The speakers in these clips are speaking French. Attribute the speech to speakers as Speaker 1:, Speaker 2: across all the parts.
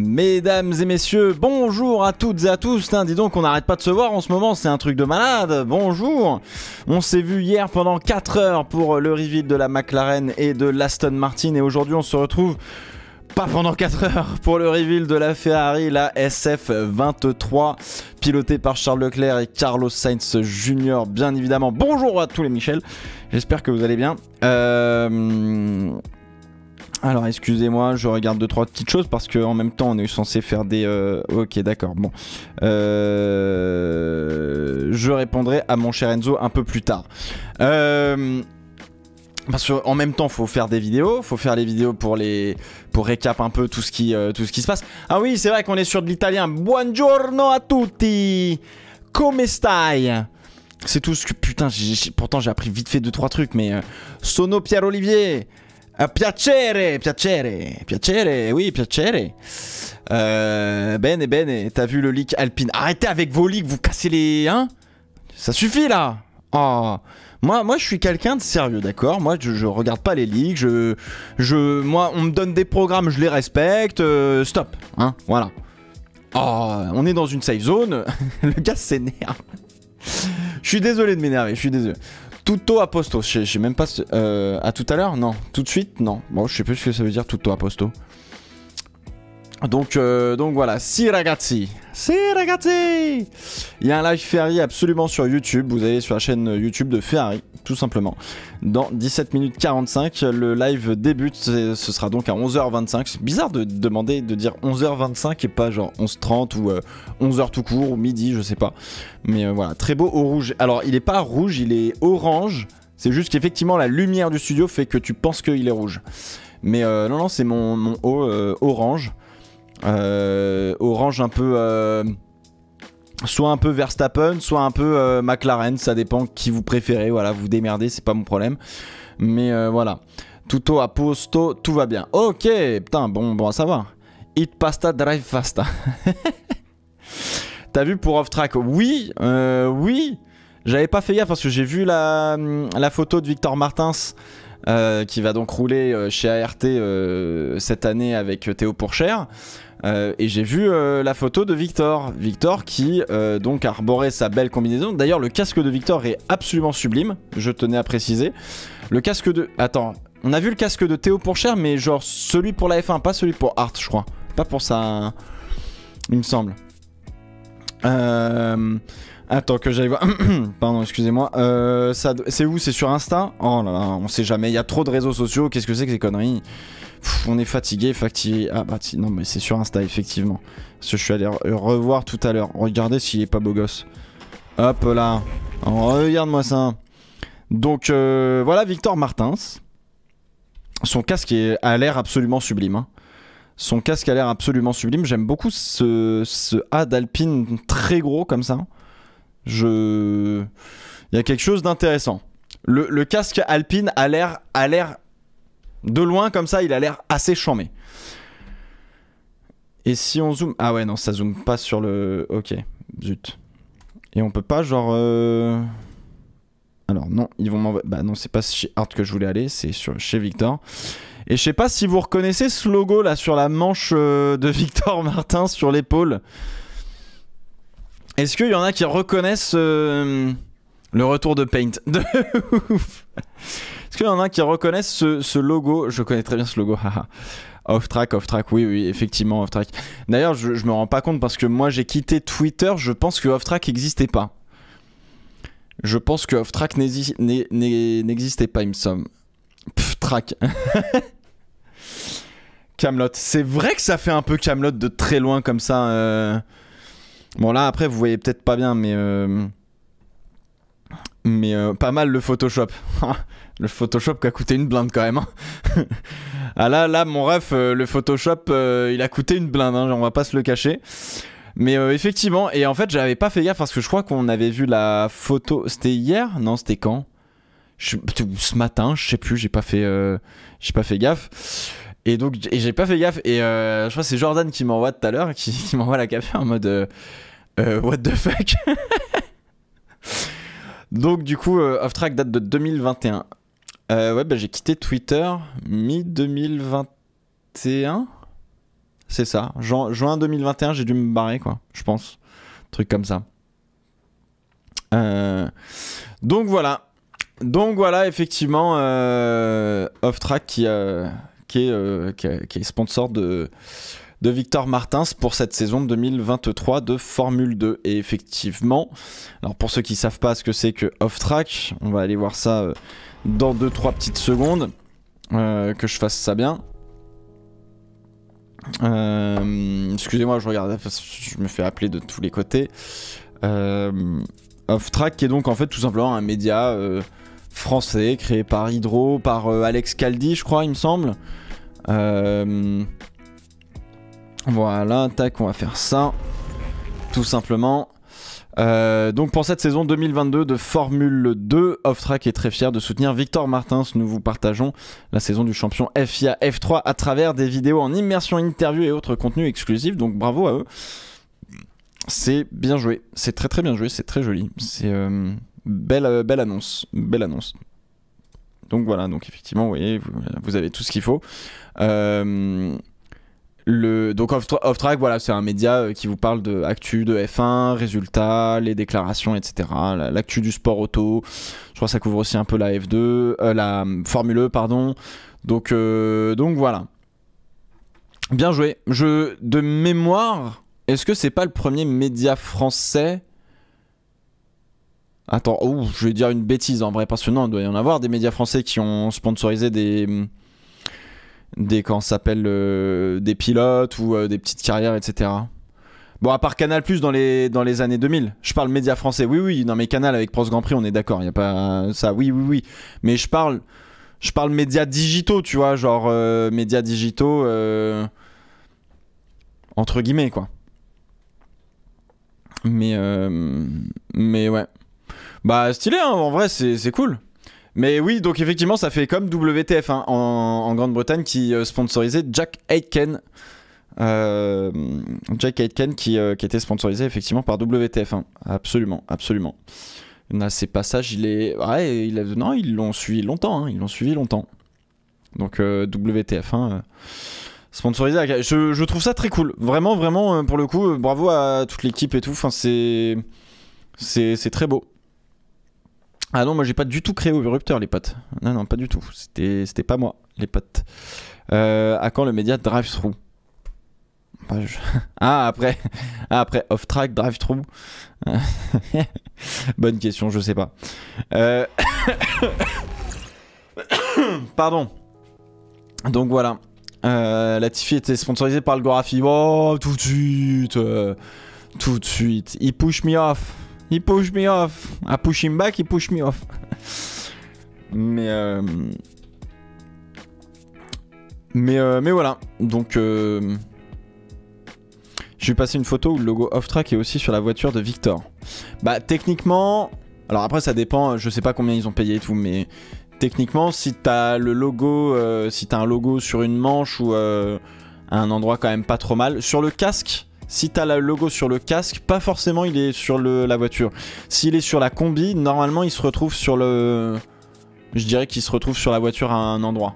Speaker 1: Mesdames et messieurs, bonjour à toutes et à tous. Dis donc, on n'arrête pas de se voir en ce moment, c'est un truc de malade. Bonjour. On s'est vu hier pendant 4 heures pour le reveal de la McLaren et de l'Aston Martin. Et aujourd'hui, on se retrouve pas pendant 4 heures pour le reveal de la Ferrari, la SF23, pilotée par Charles Leclerc et Carlos Sainz Jr. Bien évidemment. Bonjour à tous les Michel. J'espère que vous allez bien. Alors excusez-moi, je regarde 2-3 petites choses parce qu'en même temps on est censé faire des... Ok d'accord, bon. Je répondrai à mon cher Enzo un peu plus tard. Parce qu'en même temps faut faire des vidéos, faut faire les vidéos pour récap un peu tout ce qui se passe. Ah oui, c'est vrai qu'on est sur de l'italien. Buongiorno a tutti. Come stai? C'est tout ce que... Putain, pourtant j'ai appris vite fait 2-3 trucs, mais... Sono Pierre-Olivier. Piacere, oui, piacere. Bene, t'as vu le leak Alpine? Arrêtez avec vos leaks, vous cassez les... Hein? Ça suffit là. Oh. Moi je suis quelqu'un de sérieux, d'accord? Moi je regarde pas les leaks, moi on me donne des programmes, je les respecte, stop, hein, voilà. Oh, on est dans une safe zone, le gars s'énerve. Je suis désolé de m'énerver, je suis désolé. Tutto a posto, je sais même pas... à tout à l'heure? Non. Tout de suite? Non. Bon, je sais plus ce que ça veut dire tutto a posto. Donc voilà. Si ragazzi. Il y a un live Ferrari absolument sur YouTube. Vous allez sur la chaîne YouTube de Ferrari, tout simplement. Dans 17 minutes 45, le live débute. Ce sera donc à 11h25. C'est bizarre de demander de dire 11h25 et pas genre 11h30 ou 11h tout court ou midi, je sais pas. Mais voilà, très beau au rouge. Alors, il est pas rouge, il est orange. C'est juste qu'effectivement, la lumière du studio fait que tu penses qu'il est rouge. Mais non, c'est mon haut orange. Orange un peu soit un peu Verstappen, soit un peu McLaren, ça dépend qui vous préférez, voilà, vous démerdez, c'est pas mon problème. Mais voilà, tutto a posto, tout va bien. Ok, putain, bon à savoir. Eat pasta, drive fasta. T'as vu pour off track? Oui, oui. J'avais pas fait gaffe parce que j'ai vu la photo de Victor Martins qui va donc rouler chez ART cette année avec Théo Pourchère. Et j'ai vu la photo de Victor qui donc arborait sa belle combinaison. D'ailleurs le casque de Victor est absolument sublime, je tenais à préciser. Le casque de... Attends, on a vu le casque de Théo Pourchère, mais genre celui pour la F1, pas celui pour Art, je crois. Pas pour ça, il me semble. Attends que j'aille voir. Pardon, excusez-moi. C'est où? C'est sur Insta? Oh là là, on sait jamais. Il y a trop de réseaux sociaux. Qu'est-ce que c'est que ces conneries? On est fatigué. Ah bah non, mais c'est sur Insta, effectivement. Parce que je suis allé revoir tout à l'heure. Regardez s'il est pas beau gosse. Hop là. Oh, regarde-moi ça. Donc voilà Victor Martins. Son casque a l'air absolument sublime. Hein. Son casque a l'air absolument sublime. J'aime beaucoup ce A d'Alpine très gros comme ça. Il y a quelque chose d'intéressant. Le casque Alpine a l'air de loin comme ça, il a l'air assez chambé. Et si on zoome... Ah ouais, non, ça zoome pas sur le... Ok, zut. Et on peut pas genre... Alors non, ils vont m'envoyer... Bah non, c'est pas chez Art que je voulais aller, c'est chez Victor. Et je sais pas si vous reconnaissez ce logo là sur la manche de Victor Martins sur l'épaule. Est-ce qu'il y en a qui reconnaissent le retour de Paint? De ouf. Est-ce qu'il y en a qui reconnaissent ce logo? Je connais très bien ce logo, haha. Off-track, oui, effectivement, off-track. D'ailleurs, je me rends pas compte parce que moi j'ai quitté Twitter, je pense que off-track n'existait pas. Je pense que off-track n'existait pas, il me semble. Pff, track. Camelot. C'est vrai que ça fait un peu Camelot de très loin comme ça. Bon là après vous voyez peut-être pas bien mais pas mal le Photoshop. Le Photoshop qui a coûté une blinde quand même. Hein. Ah là mon ref, le Photoshop il a coûté une blinde, hein, on va pas se le cacher. Mais effectivement, et en fait j'avais pas fait gaffe parce que je crois qu'on avait vu la photo. C'était hier? Non, c'était quand? Ce matin, je sais plus, j'ai pas fait gaffe. Et donc j'ai pas fait gaffe et je crois que c'est Jordan qui m'envoie tout à l'heure, qui m'envoie la capture en mode what the fuck. Donc du coup off-track date de 2021. Ouais bah j'ai quitté Twitter mi-2021. c'est ça. Juin 2021, j'ai dû me barrer, quoi, je pense. Truc comme ça. Donc voilà, effectivement, Off Track qui est sponsor de Victor Martins pour cette saison 2023 de Formule 2. Et effectivement, alors pour ceux qui savent pas ce que c'est que Off Track, on va aller voir ça dans 2-3 petites secondes, que je fasse ça bien. Excusez-moi, je regarde parce que je me fais appeler de tous les côtés. Off Track qui est donc en fait tout simplement un média français créé par Hydro, par Alex Caldi, je crois, il me semble. Voilà, tac, on va faire ça tout simplement. Donc pour cette saison 2022 de Formule 2, Off Track est très fier de soutenir Victor Martins. Nous vous partageons la saison du champion FIA F3 à travers des vidéos en immersion, interview et autres contenus exclusifs. Donc bravo à eux. C'est bien joué, c'est très très bien joué, c'est très joli. C'est belle annonce, belle annonce. Donc voilà, donc effectivement, vous voyez, vous avez tout ce qu'il faut. Donc Off Track, voilà, c'est un média qui vous parle de actu de F1, résultats, les déclarations, etc. L'actu du sport auto. Je crois que ça couvre aussi un peu la F2, la Formule E, pardon. Donc voilà. Bien joué. De mémoire, est-ce que c'est pas le premier média français? Attends, je vais dire une bêtise en vrai, parce que non, il doit y en avoir des médias français qui ont sponsorisé des comment ça s'appelle, des pilotes ou des petites carrières, etc. Bon, à part Canal+ dans les années 2000. Je parle médias français. Oui, non mais Canal avec Prost Grand Prix, on est d'accord, il y a pas ça. Oui. Mais je parle médias digitaux, tu vois, genre médias digitaux entre guillemets quoi. Mais ouais. Bah stylé hein, en vrai c'est cool. Mais oui, donc effectivement, ça fait comme WTF hein, en Grande-Bretagne qui sponsorisait Jack Aitken. Jack Aitken qui était sponsorisé effectivement par WTF1. Absolument. Là, ces passages, non, ils l'ont suivi longtemps. Hein, Donc WTF1 sponsorisé. Je trouve ça très cool. Vraiment, pour le coup, bravo à toute l'équipe et tout. Enfin, c'est très beau. Ah non, moi j'ai pas du tout créé Overrupteur, les potes. Non, pas du tout. C'était pas moi, les potes. À quand le média Drive-Thru? Après Off Track, Drive-Thru. Bonne question, je sais pas. Pardon. Donc voilà. Latifi était sponsorisé par le Gorafi. Oh, tout de suite. Il push me off. I push him back, he push me off. Mais voilà. Donc j'ai passé une photo où le logo Off Track est aussi sur la voiture de Victor. Bah techniquement, alors après ça dépend, je sais pas combien ils ont payé et tout, mais techniquement si t'as le logo, si t'as un logo sur une manche ou à un endroit quand même pas trop mal, sur le casque. Si t'as le logo sur le casque, pas forcément il est sur la voiture. S'il est sur la combi, normalement il se retrouve sur le... Je dirais qu'il se retrouve sur la voiture à un endroit.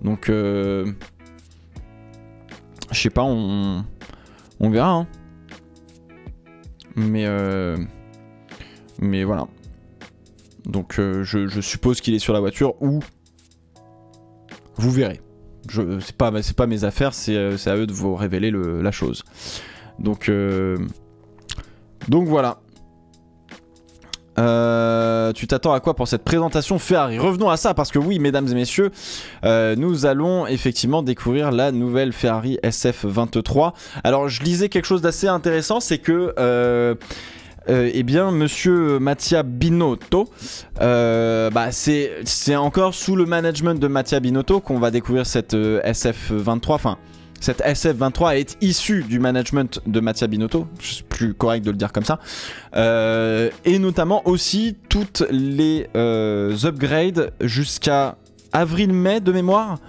Speaker 1: Donc je sais pas, on verra hein. Mais voilà. Donc je suppose qu'il est sur la voiture ou vous verrez. C'est pas mes affaires, c'est à eux de vous révéler la chose. Donc voilà. Tu t'attends à quoi pour cette présentation Ferrari? Revenons à ça parce que oui, mesdames et messieurs, nous allons effectivement découvrir la nouvelle Ferrari SF23. Alors je lisais quelque chose d'assez intéressant, c'est que eh bien monsieur Mattia Binotto, c'est encore sous le management de Mattia Binotto qu'on va découvrir cette SF23, enfin cette SF23 est issue du management de Mattia Binotto, c'est plus correct de le dire comme ça, et notamment aussi toutes les upgrades jusqu'à avril-mai de mémoire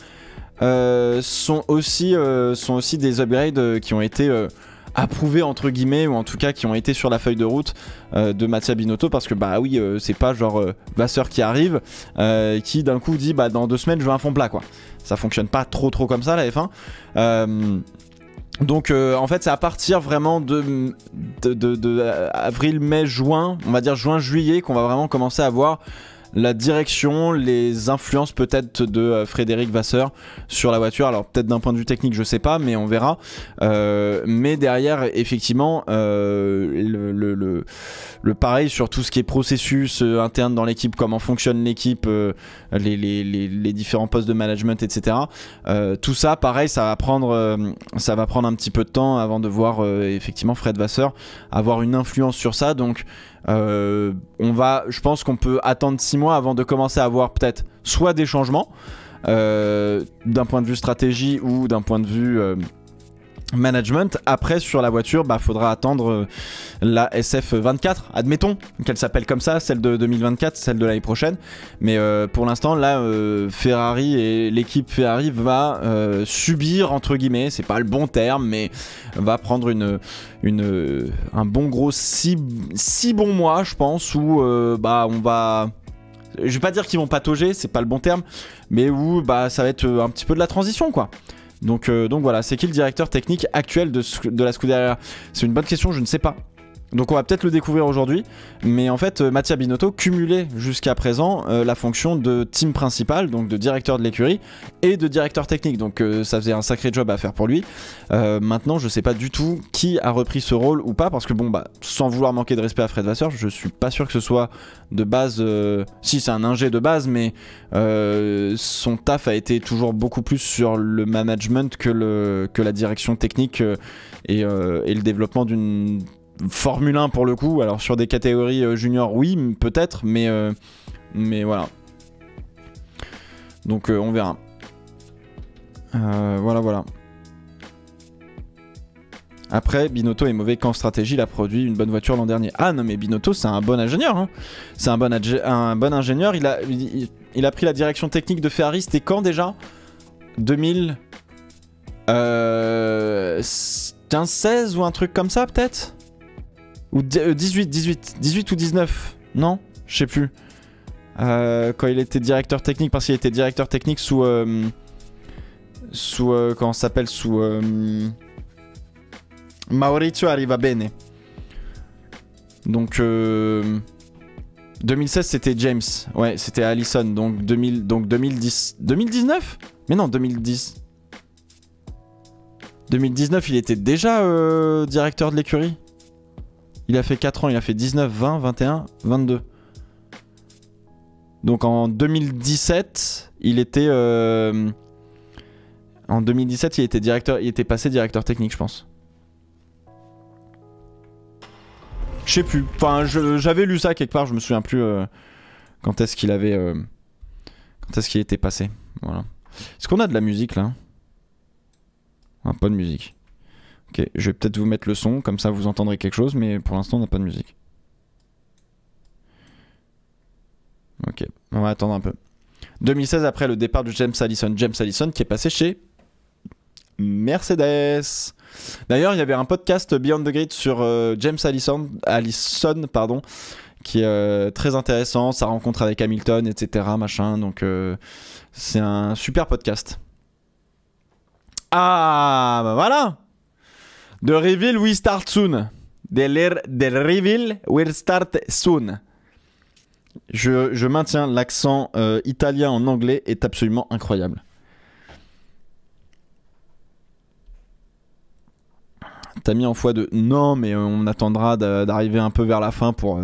Speaker 1: sont aussi des upgrades qui ont été approuvés entre guillemets, ou en tout cas qui ont été sur la feuille de route de Mattia Binotto, parce que bah oui, c'est pas genre Vasseur qui arrive qui d'un coup dit bah dans 2 semaines je veux un fond plat quoi. Ça fonctionne pas trop comme ça la F1. Donc en fait c'est à partir vraiment de avril, mai, juin, on va dire juin, juillet, qu'on va vraiment commencer à voir la direction, les influences peut-être de Frédéric Vasseur sur la voiture. Alors peut-être d'un point de vue technique, je sais pas, mais on verra. Mais derrière, effectivement, le pareil sur tout ce qui est processus interne dans l'équipe, comment fonctionne l'équipe, les différents postes de management, etc. Tout ça, pareil, ça va prendre un petit peu de temps avant de voir effectivement Fred Vasseur avoir une influence sur ça. Donc je pense qu'on peut attendre 6 mois avant de commencer à avoir peut-être soit des changements d'un point de vue stratégie ou d'un point de vue management. Après sur la voiture, faudra attendre la SF24, admettons qu'elle s'appelle comme ça, celle de 2024, celle de l'année prochaine. Mais pour l'instant là, Ferrari et l'équipe Ferrari va subir, entre guillemets, c'est pas le bon terme, mais va prendre un bon gros 6 bons mois, je pense, où on va... Je vais pas dire qu'ils vont patauger, c'est pas le bon terme, mais où ça va être un petit peu de la transition, quoi. Donc voilà, c'est qui le directeur technique actuel de la Scuderia? C'est une bonne question, je ne sais pas. Donc on va peut-être le découvrir aujourd'hui. Mais en fait, Mattia Binotto cumulait jusqu'à présent la fonction de team principal, donc de directeur de l'écurie, et de directeur technique. Donc ça faisait un sacré job à faire pour lui. Maintenant, je sais pas du tout qui a repris ce rôle ou pas, parce que sans vouloir manquer de respect à Fred Vasseur, je suis pas sûr que ce soit de base... Si, c'est un ingé de base, mais son taf a été toujours beaucoup plus sur le management que la direction technique et le développement d'une Formule 1 pour le coup. Alors sur des catégories juniors, oui, peut-être, mais voilà. Donc on verra. Voilà. Après, Binotto est mauvais qu'en stratégie, il a produit une bonne voiture l'an dernier. Ah non, mais Binotto, c'est un bon ingénieur. Hein. C'est un bon ingénieur. Il a pris la direction technique de Ferrari, c'était quand déjà 2015-16 ou un truc comme ça, peut-être, ou 18 ou 19. Non, je sais plus. Quand il était directeur technique, parce qu'il était directeur technique sous comment ça s'appelle, sous Maurizio Arrivabene. Donc 2016 c'était James, ouais, c'était Allison. Donc 2010, 2019. Mais non, 2010. 2019, il était déjà directeur de l'écurie. Il a fait 4 ans, il a fait 19, 20, 21, 22. Donc en 2017, il était en 2017, il était passé directeur technique, je pense. Je sais plus. Enfin, j'avais lu ça quelque part, je me souviens plus quand est-ce qu'il était passé. Voilà. Est-ce qu'on a de la musique là? Ah, pas de musique. Ok, je vais peut-être vous mettre le son, comme ça vous entendrez quelque chose, mais pour l'instant on n'a pas de musique. Ok, on va attendre un peu. 2016, après le départ de James Allison qui est passé chez Mercedes. D'ailleurs, il y avait un podcast Beyond the Grid sur James Allison, qui est très intéressant, sa rencontre avec Hamilton, etc. Machin, donc c'est un super podcast. Ah, voilà. The reveal will start soon. The reveal will start soon. Je maintiens, l'accent italien en anglais est absolument incroyable. T'as mis en x2. Non, mais on attendra d'arriver un peu vers la fin pour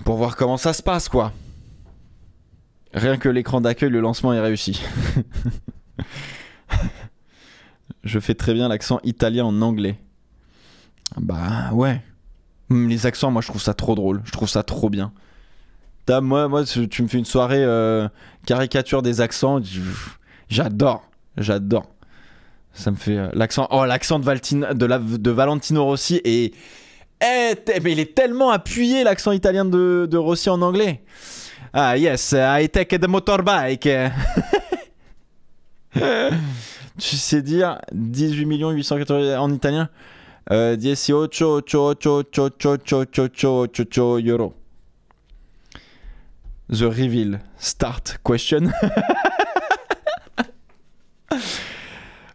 Speaker 1: voir comment ça se passe, quoi. Rien que l'écran d'accueil, le lancement est réussi. Je fais très bien l'accent italien en anglais. Bah ouais. Les accents, moi je trouve ça trop drôle. Je trouve ça trop bien. Moi tu me fais une soirée caricature des accents. J'adore. Ça me fait l'accent. Oh, l'accent de Valentino Rossi mais il est tellement appuyé, l'accent italien de Rossi en anglais. Ah yes, I take the motorbike. Tu sais dire 18 880 en italien, 18 euro. The reveal start question.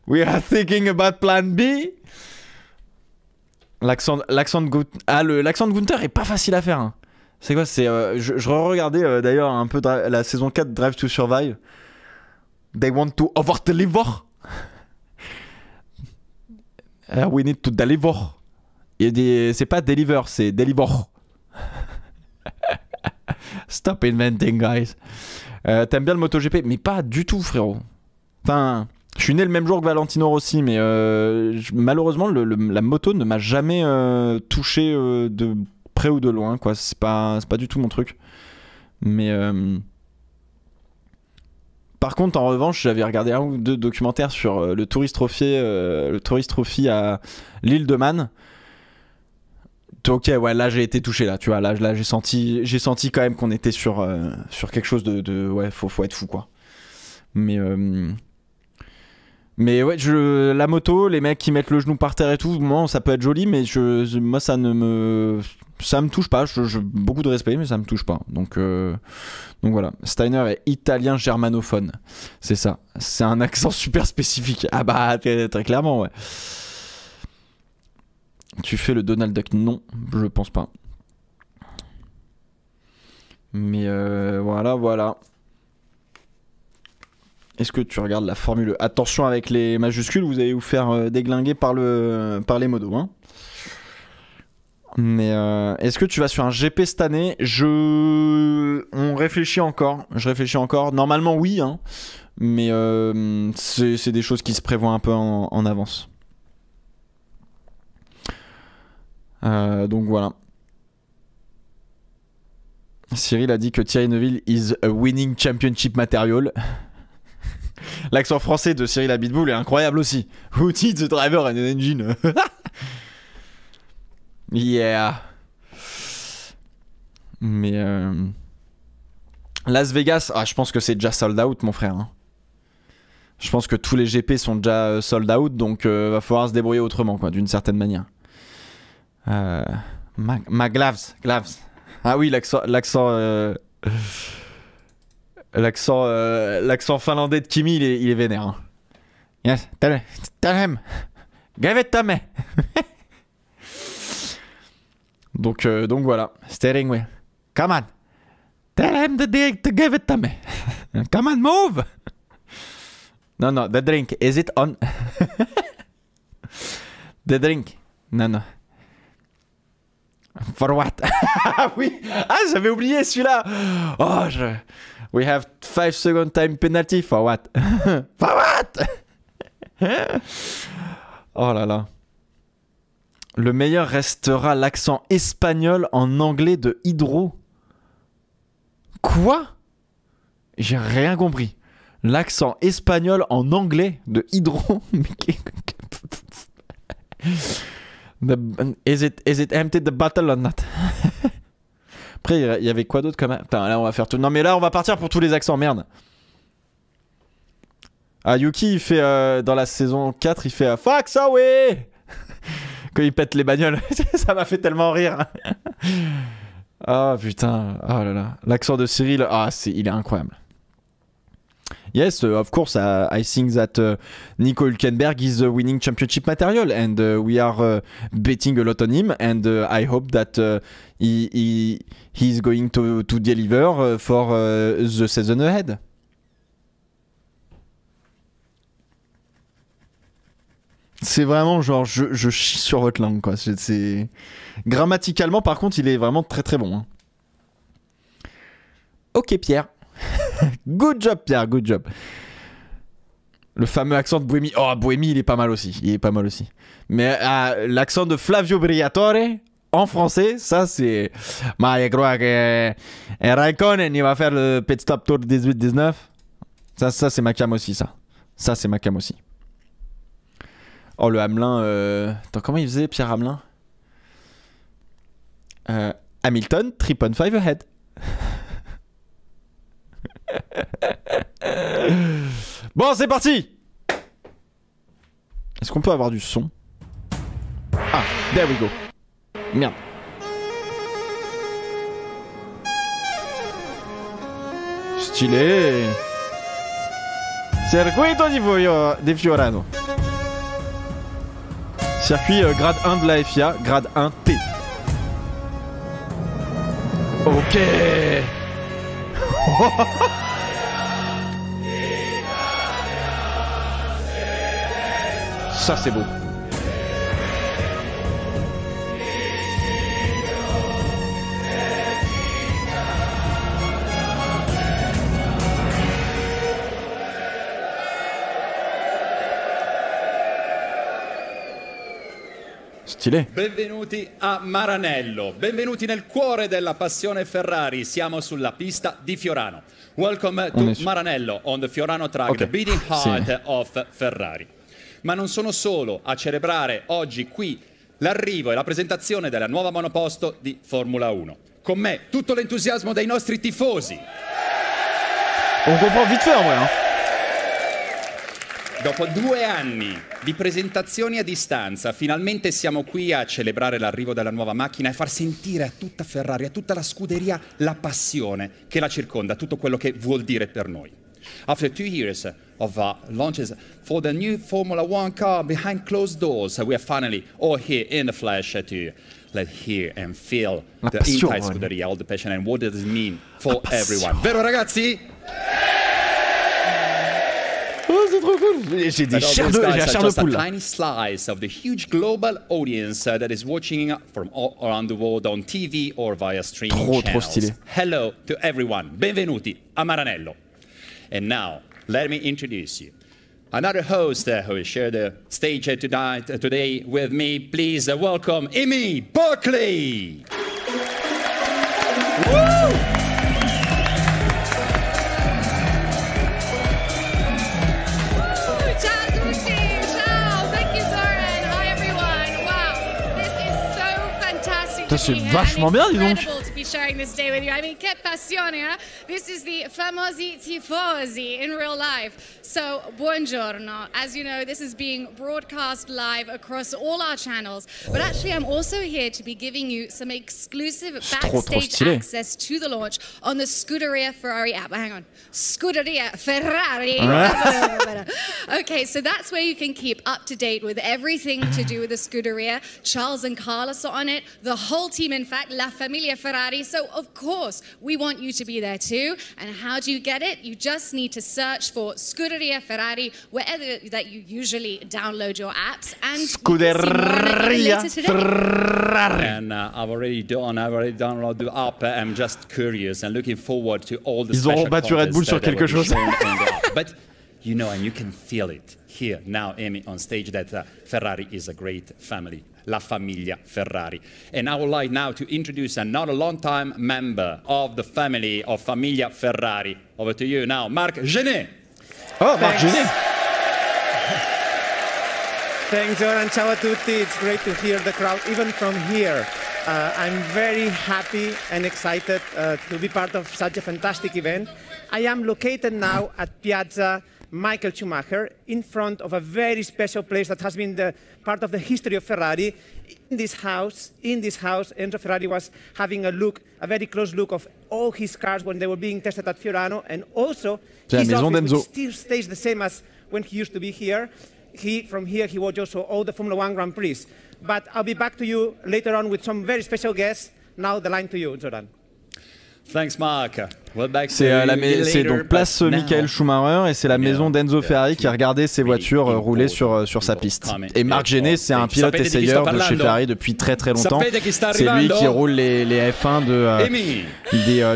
Speaker 1: We are thinking about plan B. L'accent de Gunther est pas facile à faire. Hein. C'est quoi? C'est je re-regardais d'ailleurs un peu la saison 4 Drive to Survive. They want to over-deliver. We need to deliver. C'est pas deliver, c'est deliver. Stop inventing, guys. T'aimes bien le MotoGP? Mais pas du tout, frérot. Enfin, je suis né le même jour que Valentino Rossi, mais malheureusement, la moto ne m'a jamais touché de près ou de loin, quoi. C'est pas du tout mon truc. Mais par contre, en revanche, j'avais regardé un ou deux documentaires sur le Tourist Trophy à l'île de Man. Ok, ouais, là j'ai été touché, là, tu vois, là j'ai senti quand même qu'on était sur quelque chose de ouais, faut être fou, quoi. Mais ouais, la moto, les mecs qui mettent le genou par terre et tout, bon, ça peut être joli, mais moi ça me touche pas. J'ai beaucoup de respect, mais ça me touche pas. Donc voilà. Steiner est italien germanophone, c'est ça. C'est un accent super spécifique. Ah bah très, très clairement, ouais. Tu fais le Donald Duck? Non, je pense pas. Mais voilà. Est-ce que tu regardes la Formule 1? Attention avec les majuscules, vous allez vous faire déglinguer par les modos. Hein. Mais est-ce que tu vas sur un GP cette année? On réfléchit encore. Je réfléchis encore. Normalement, oui. Hein. Mais c'est des choses qui se prévoient un peu en avance. Donc voilà. Cyril a dit que Thierry Neuville is a winning championship material. L'accent français de Cyril Abitboul est incroyable aussi. Who needs a driver and an engine? Yeah. Mais Las Vegas, je pense que c'est déjà sold out, mon frère. Hein. Je pense que tous les GP sont déjà sold out, donc va falloir se débrouiller autrement, quoi, d'une certaine manière. Gloves. Ah oui, l'accent finlandais de Kimi, il est vénère. Hein. Yes, tell him. Give it to me. donc voilà. Steering wheel. Come on. Tell him to give it to me. Come on, move. No, the drink. Is it on? The drink. No. For what? Ah oui! Ah, j'avais oublié celui-là! Oh, We have 5 second time penalty. For what? For what? Oh là là. Le meilleur restera l'accent espagnol en anglais de Hydro. Quoi? J'ai rien compris. L'accent espagnol en anglais de Hydro? Is it empty the bottle or not? Après, il y avait quoi d'autre comme... Putain, là, on va faire tout... Non, mais là, on va partir pour tous les accents, merde. Ah, Yuki, il fait... dans la saison 4, il fait... Fuck ça, oui. Quand il pète les bagnoles. Ça m'a fait tellement rire. Ah, putain. Oh là là. L'accent de Cyril, il est incroyable. Yes, of course, I think that Nico Hülkenberg is the winning championship material, and we are betting a lot on him, and I hope that he is going to deliver for the season ahead. C'est vraiment genre, je chie sur votre langue, quoi. C'est... Grammaticalement, par contre, il est vraiment très très bon. Hein. Ok, Pierre. Good job, Pierre, good job. Le fameux accent de Buemi. Oh, Buemi, il est pas mal aussi. Mais l'accent de Flavio Briatore en français, ça c'est... Ma, je crois que Raikkonen, il va faire le pit stop tour 18-19. Ça c'est ma cam aussi, ça. Ça, c'est ma cam aussi. Oh, le Hamelin... Attends, comment il faisait, Pierre Hamelin? Hamilton, 3.5 ahead. Bon, c'est parti. Est-ce qu'on peut avoir du son? Ah, there we go. Merde. Stylé. Circuito di Fiorano. Circuit grade 1 de la FIA, grade 1T. Ok. Ça c'est beau. Stylé.
Speaker 2: Benvenuti a Maranello, benvenuti nel cuore della passione Ferrari, siamo sulla pista di Fiorano. Welcome to Maranello on the Fiorano track, the beating heart of Ferrari. Ma non sono solo a celebrare oggi qui l'arrivo e la presentazione della nuova monoposto di Formula 1. Con me tutto l'entusiasmo dei nostri tifosi.
Speaker 1: On comprend vite fait en vrai, hein.
Speaker 2: Dopo 2 anni di presentazioni a distanza, finalmente siamo qui a celebrare l'arrivo della nuova macchina e far sentire a tutta Ferrari, a tutta la scuderia, la passione che la circonda, tutto quello che vuol dire per noi. After 2 years of launches for the new Formula 1 car behind closed doors, we are finally all here in the flesh to let hear and feel the entire scuderia, all the passion and what does it mean for everyone. Vero ragazzi?
Speaker 1: Oh, c'est trop cool. J'ai des chairs de poule là.
Speaker 2: A tiny slice of the huge global audience that is watching from all around the world on TV or via streaming channels.
Speaker 1: Trop stylé.
Speaker 2: Hello to everyone. Benvenuti a Maranello. And now, let me introduce you. Another host who will share the stage today with me. Please welcome Amy Buckley. Woo!
Speaker 1: C'est vachement bien, dis donc.
Speaker 3: Sharing this day with you. I mean, che passione, huh? This is the famosi tifosi in real life. So, buongiorno. As you know, this is being broadcast live across all our channels. But actually, I'm also here to be giving you some exclusive backstage access to the launch on the Scuderia Ferrari app. Hang on. Scuderia Ferrari. Okay, so that's where you can keep up to date with everything to do with the Scuderia. Charles and Carlos are on it. The whole team, in fact, La Familia Ferrari. So, of course, we want you to be there too. And how do you get it? You just need to search for Scuderia Ferrari wherever that you usually download your apps. And
Speaker 1: Scuderia Ferrari.
Speaker 2: And I've already downloaded the app. I'm just curious and looking forward to all the special
Speaker 1: battu Red Bull sur quelque chose.
Speaker 2: But you know, and you can feel it here now, Amy, on stage, that Ferrari is a great family. La Familia Ferrari. And I would like now to introduce another long-time member of the family of Familia Ferrari. Over to you now, Marc Gené.
Speaker 1: Oh, Marc Gené.
Speaker 4: Thanks, Zoran. Ciao a tutti. It's great to hear the crowd, even from here. I'm very happy and excited to be part of such a fantastic event. I am located now at Piazza Michael Schumacher, in front of a very special place that has been the part of the history of Ferrari. In this house, Enzo Ferrari was having a very close look of all his cars when they were being tested at Fiorano, and also his office, which still stays the same as when he used to be here. From here, he watched also all the Formula 1 Grand Prix. But I'll be back to you later on with some very special guests. Now the line to you, Zoran.
Speaker 2: Thanks, Marc.
Speaker 1: C'est donc place Michael Schumacher et c'est la maison d'Enzo Ferrari qui a regardé ses voitures rouler sur sa piste. Et Marc Gené, c'est un pilote essayeur de chez Ferrari depuis très longtemps. C'est lui qui roule les F1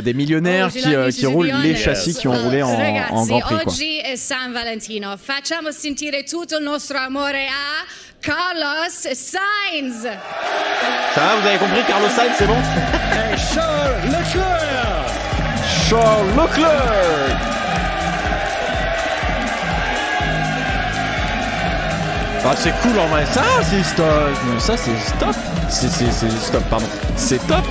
Speaker 1: des millionnaires qui roulent les châssis qui ont roulé en Grand Prix.
Speaker 3: Oggi è San Valentino. Facciamo sentire tutto il nostro amore a Carlos Sainz.
Speaker 1: Ça va, vous avez compris, Carlos Sainz, c'est bon?
Speaker 2: Et Charles Leclerc.
Speaker 1: Charles Leclerc. Ah, c'est cool en vrai, ça c'est stop. Ça c'est stop. C'est stop, pardon. C'est top.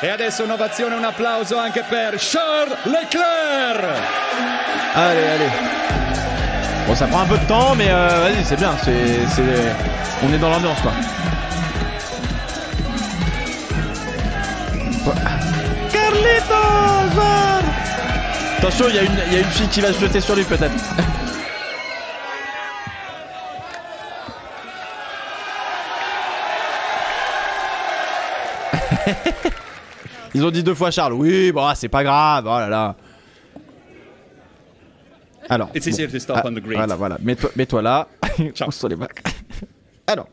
Speaker 2: E adesso un'ovazione, un applauso anche per Charles Leclerc.
Speaker 1: Allez. Bon, ça prend un peu de temps, mais vas-y, c'est bien. On est dans l'ambiance, quoi. Carlitos! Attention, il y a une fille qui va se jeter sur lui, peut-être. Ils ont dit 2 fois Charles. Oui, bon, c'est pas grave. Oh là là. Alors.
Speaker 2: It's easier to stop on the grid.
Speaker 1: Voilà. Mets-toi là. Pousse-toi les bacs. Alors.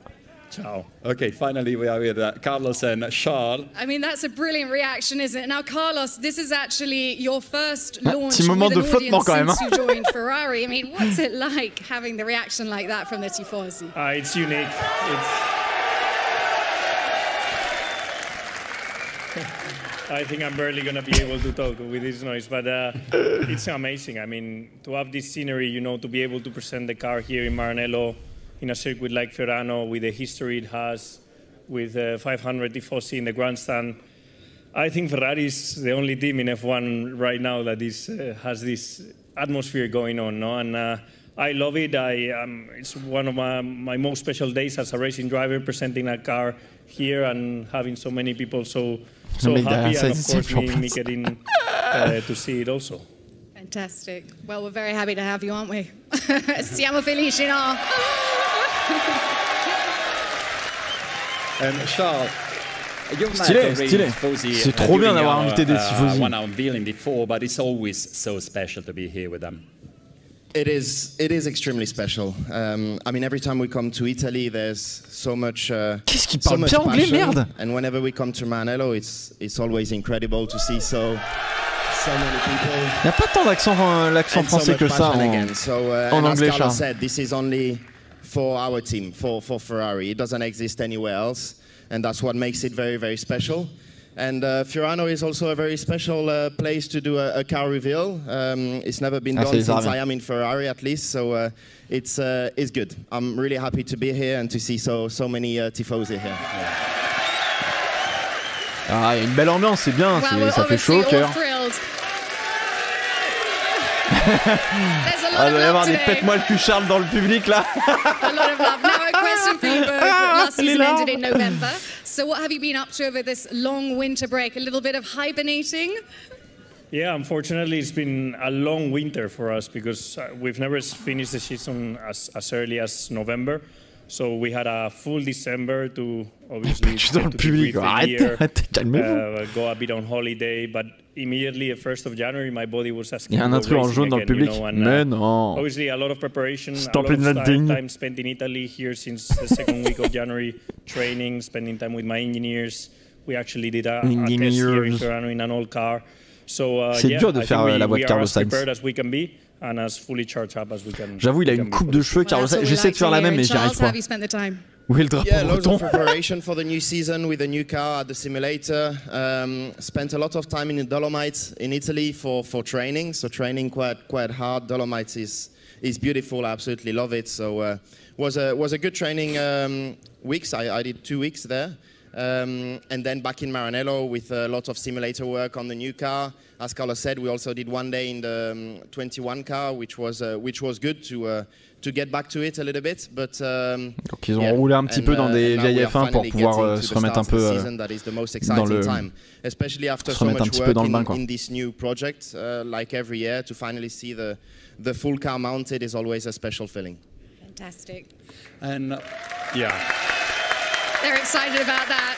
Speaker 2: Ciao. Okay, finally we are with Carlos and Charles.
Speaker 3: I mean, that's a brilliant reaction, isn't it? Now, Carlos, this is actually your first launch
Speaker 1: petit moment
Speaker 3: with
Speaker 1: de
Speaker 3: an
Speaker 1: flottement
Speaker 3: audience
Speaker 1: quand même.
Speaker 3: since you joined Ferrari. I mean, what's it like having the reaction like that from the Tifosi?
Speaker 5: It's unique. I think I'm barely going to be able to talk with this noise, but it's amazing. I mean, to have this scenery, you know, to be able to present the car here in Maranello in a circuit like Fiorano with the history it has, with 500 Tifosi in the grandstand. I think Ferrari is the only team in F1 right now that has this atmosphere going on, no? And I love it. It's one of my most special days as a racing driver, presenting a car here and having so many people so happy, and of course me getting to see it also.
Speaker 3: Fantastic. Well, we're very happy to have you, aren't we? Siamo felici, no?
Speaker 2: Charles,
Speaker 1: Stylé. C'est trop bien d'avoir invité des tifosi.
Speaker 2: One unveiling before, but it's always so special to be here with them.
Speaker 6: It is extremely special. I mean, every time we come to Italy, there's so much.
Speaker 1: Qu'est-ce qu'il parle bien anglais, merde.
Speaker 6: And whenever we come to Maranello, it's always incredible to see so many people.
Speaker 1: Il n'y a pas tant l'accent français que ça en anglais,
Speaker 6: as
Speaker 1: Charles.
Speaker 6: said, this is only for our team, for Ferrari. It doesn't exist anywhere else, and that's what makes it very, very special. And Fiorano is also a very special place to do a car reveal. It's never been done since I am in Ferrari, at least, so it's good. I'm really happy to be here and to see so many tifosi here.
Speaker 1: Ah, il y a une belle ambiance, c'est bien, ça fait chaud au cœur.
Speaker 3: Il
Speaker 1: doit y avoir des pète-moi le cul Charles dans le public là.
Speaker 3: A lot of love. Now, a question for you both. Last season ended in November. So what have you been up to over this long winter break? A little bit of hibernating?
Speaker 5: Yeah, unfortunately, it's been a long winter for us because we've never finished the season as early as November. So we had a full December to obviously go a bit on holiday, but immediately the 1st of January, my body was asking.
Speaker 1: Il y a un intrus en jaune dans le public. Mais non.
Speaker 5: Obviously, a lot of preparation, a lot of time spent in Italy here since the second week of January, training, spending time with my engineers. We actually did a test here in Fiorano in an old car. So
Speaker 1: c'est dur de faire la voix de Carlos Sainz. J'avoue, il a une coupe de cheveux, Carlos Sainz. J'essaie de faire la même, mais j'y arrive pas. Où est le drapeau
Speaker 6: breton? Lots of preparation for the new season with a new car at the simulator. Spent a lot of time in the Dolomites in Italy for training. So training quite hard. Dolomites is beautiful. I absolutely love it. So was a good training weeks. I did 2 weeks there. And then back in Maranello with a lot of simulator work on the new car. As Carlos said, we also did 1 day in the 21 car, which was good to get back to it a little bit. But
Speaker 1: donc ils ont roulé un petit peu dans des vieilles F1 pour pouvoir se remettre un peu dans le
Speaker 6: especially after
Speaker 1: se
Speaker 6: so
Speaker 1: remettre un
Speaker 6: much
Speaker 1: petit peu dans le bain,
Speaker 6: work
Speaker 1: quoi.
Speaker 6: in this new project, like every year, to finally see the full car mounted is always a special feeling.
Speaker 3: Fantastic.
Speaker 2: And yeah.
Speaker 3: They're excited about that.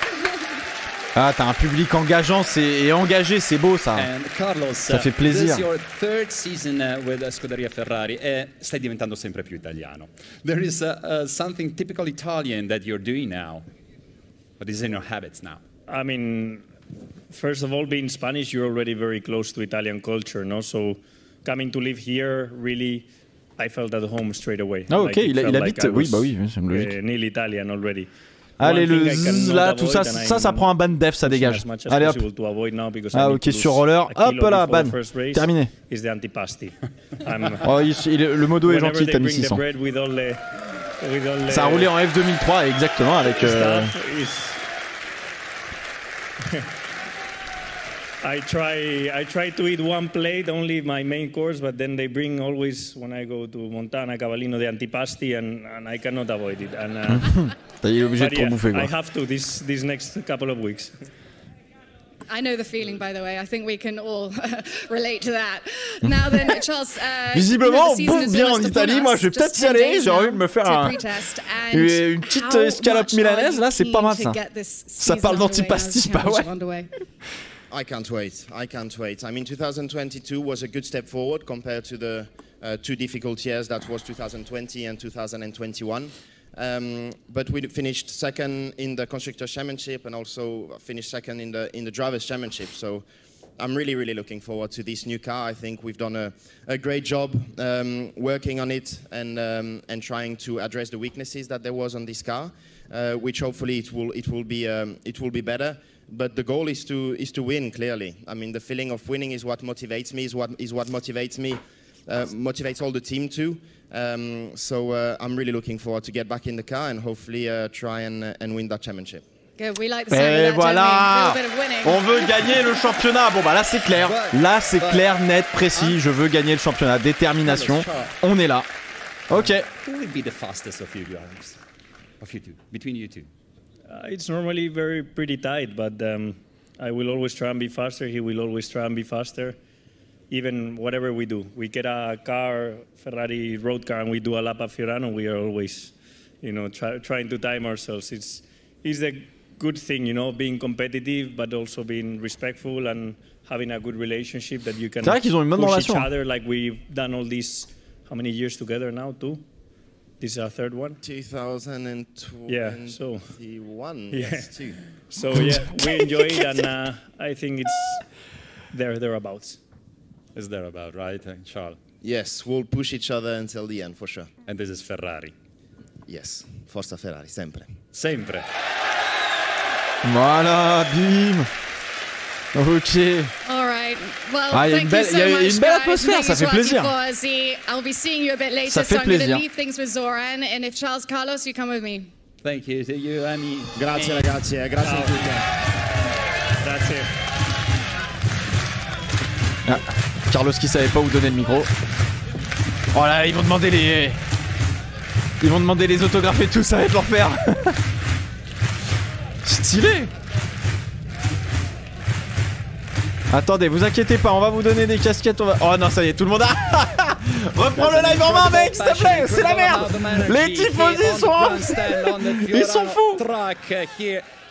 Speaker 1: Ah, t'as un public engageant et engagé, c'est beau ça.
Speaker 2: And Carlos,
Speaker 1: ça fait plaisir.
Speaker 2: This is your third season with Scuderia Ferrari e stai diventando sempre più italiano. There is something typical Italian that you're doing now, but is in your habits now.
Speaker 5: I mean, first of all, being Spanish, you're already very close to Italian culture, no? So coming to live here, really, I felt at home straight away.
Speaker 1: Ah, ok, il habite, oui, bah oui, c'est logique.
Speaker 5: Nearly Italian already.
Speaker 1: Allez, le zzz, là, tout ça, ça prend un ban def, ça dégage. Allez hop. Ah ok, sur roller, hop là, ban, terminé. Oh, le modo est gentil, t'as mis 600. Ça a roulé en F2003, exactement, avec...
Speaker 5: I try to eat one plate, only my main course, but then they bring always, when I go to Montana, Cavallino, the antipasti, and I cannot avoid it. And,
Speaker 1: il est obligé de trop bouffer, quoi.
Speaker 5: I have to this next couple of weeks.
Speaker 3: I know the feeling, by the way. I think we can all relate to that. Now then, Charles,
Speaker 1: visiblement, on bouffe bien en Italie. Moi, je vais peut-être y aller. J'ai envie de me faire une petite escalope milanaise. Là, c'est pas mal ça. Ça parle d'antipastis, pas ouais.
Speaker 6: I can't wait. I can't wait. I mean, 2022 was a good step forward compared to the 2 difficult years that was 2020 and 2021. But we finished second in the Constructors' Championship and also finished second in the Drivers' Championship. So I'm really, really looking forward to this new car. I think we've done a great job working on it and trying to address the weaknesses that there was on this car, which hopefully it will be better. But the goal is to win, clearly. I mean, the feeling of winning is what motivates me, is what motivates me, motivates all the team too. So I'm really looking forward to get back in the car and hopefully try and win that championship.
Speaker 3: Good, we like the sound of that,
Speaker 1: voilà,
Speaker 3: bit of winning.
Speaker 1: On veut gagner le championnat. Bon bah là c'est clair, clair, net, précis. Je veux gagner le championnat. Détermination. On est là. Ok.
Speaker 2: Who will be the fastest of you guys? Of you two, between you two?
Speaker 5: It's normally pretty tight, but I will always try and be faster. He will always try and be faster. Even whatever we do, we get a car, Ferrari road car, and we do a lap of Fiorano. We are always, trying to time ourselves. It's a good thing, being competitive, but also being respectful and having a good relationship that you can push each other, like we've done all these. How many years together now? 2. This is our 3rd one.
Speaker 6: 2021.
Speaker 5: Yeah, so.
Speaker 6: Yes, 2.
Speaker 5: So yeah, we enjoy it, and I think it's thereabouts.
Speaker 2: It's thereabout, right, Charles?
Speaker 6: Yes, we'll push each other until the end, for sure.
Speaker 2: And this is Ferrari.
Speaker 6: Yes, Forza Ferrari, sempre.
Speaker 2: Sempre.
Speaker 1: Voilà, bim. Ok.
Speaker 3: All right. Well,
Speaker 1: il y a
Speaker 3: thank you so much,
Speaker 1: une belle atmosphère, ça fait plaisir.
Speaker 3: I'll be seeing you a bit later,
Speaker 1: Ça fait
Speaker 3: so I'm going to
Speaker 1: plaisir.
Speaker 3: leave things with Zoran, and if Charles Carlos, you come with me.
Speaker 2: Thank you to you, Annie.
Speaker 6: Grazie ragazzi, grazie a tutti.
Speaker 5: Grazie.
Speaker 1: Ah, Carlos qui savait pas où donner le micro. Oh là, ils vont demander les autographes et tout, ça va être l'enfer. Stylé. Attendez, vous inquiétez pas, on va vous donner des casquettes. Oh non, ça y est, tout le monde a. Reprends le live en main, mec, s'il te plaît, c'est la merde. Les tifosi ils sont fous.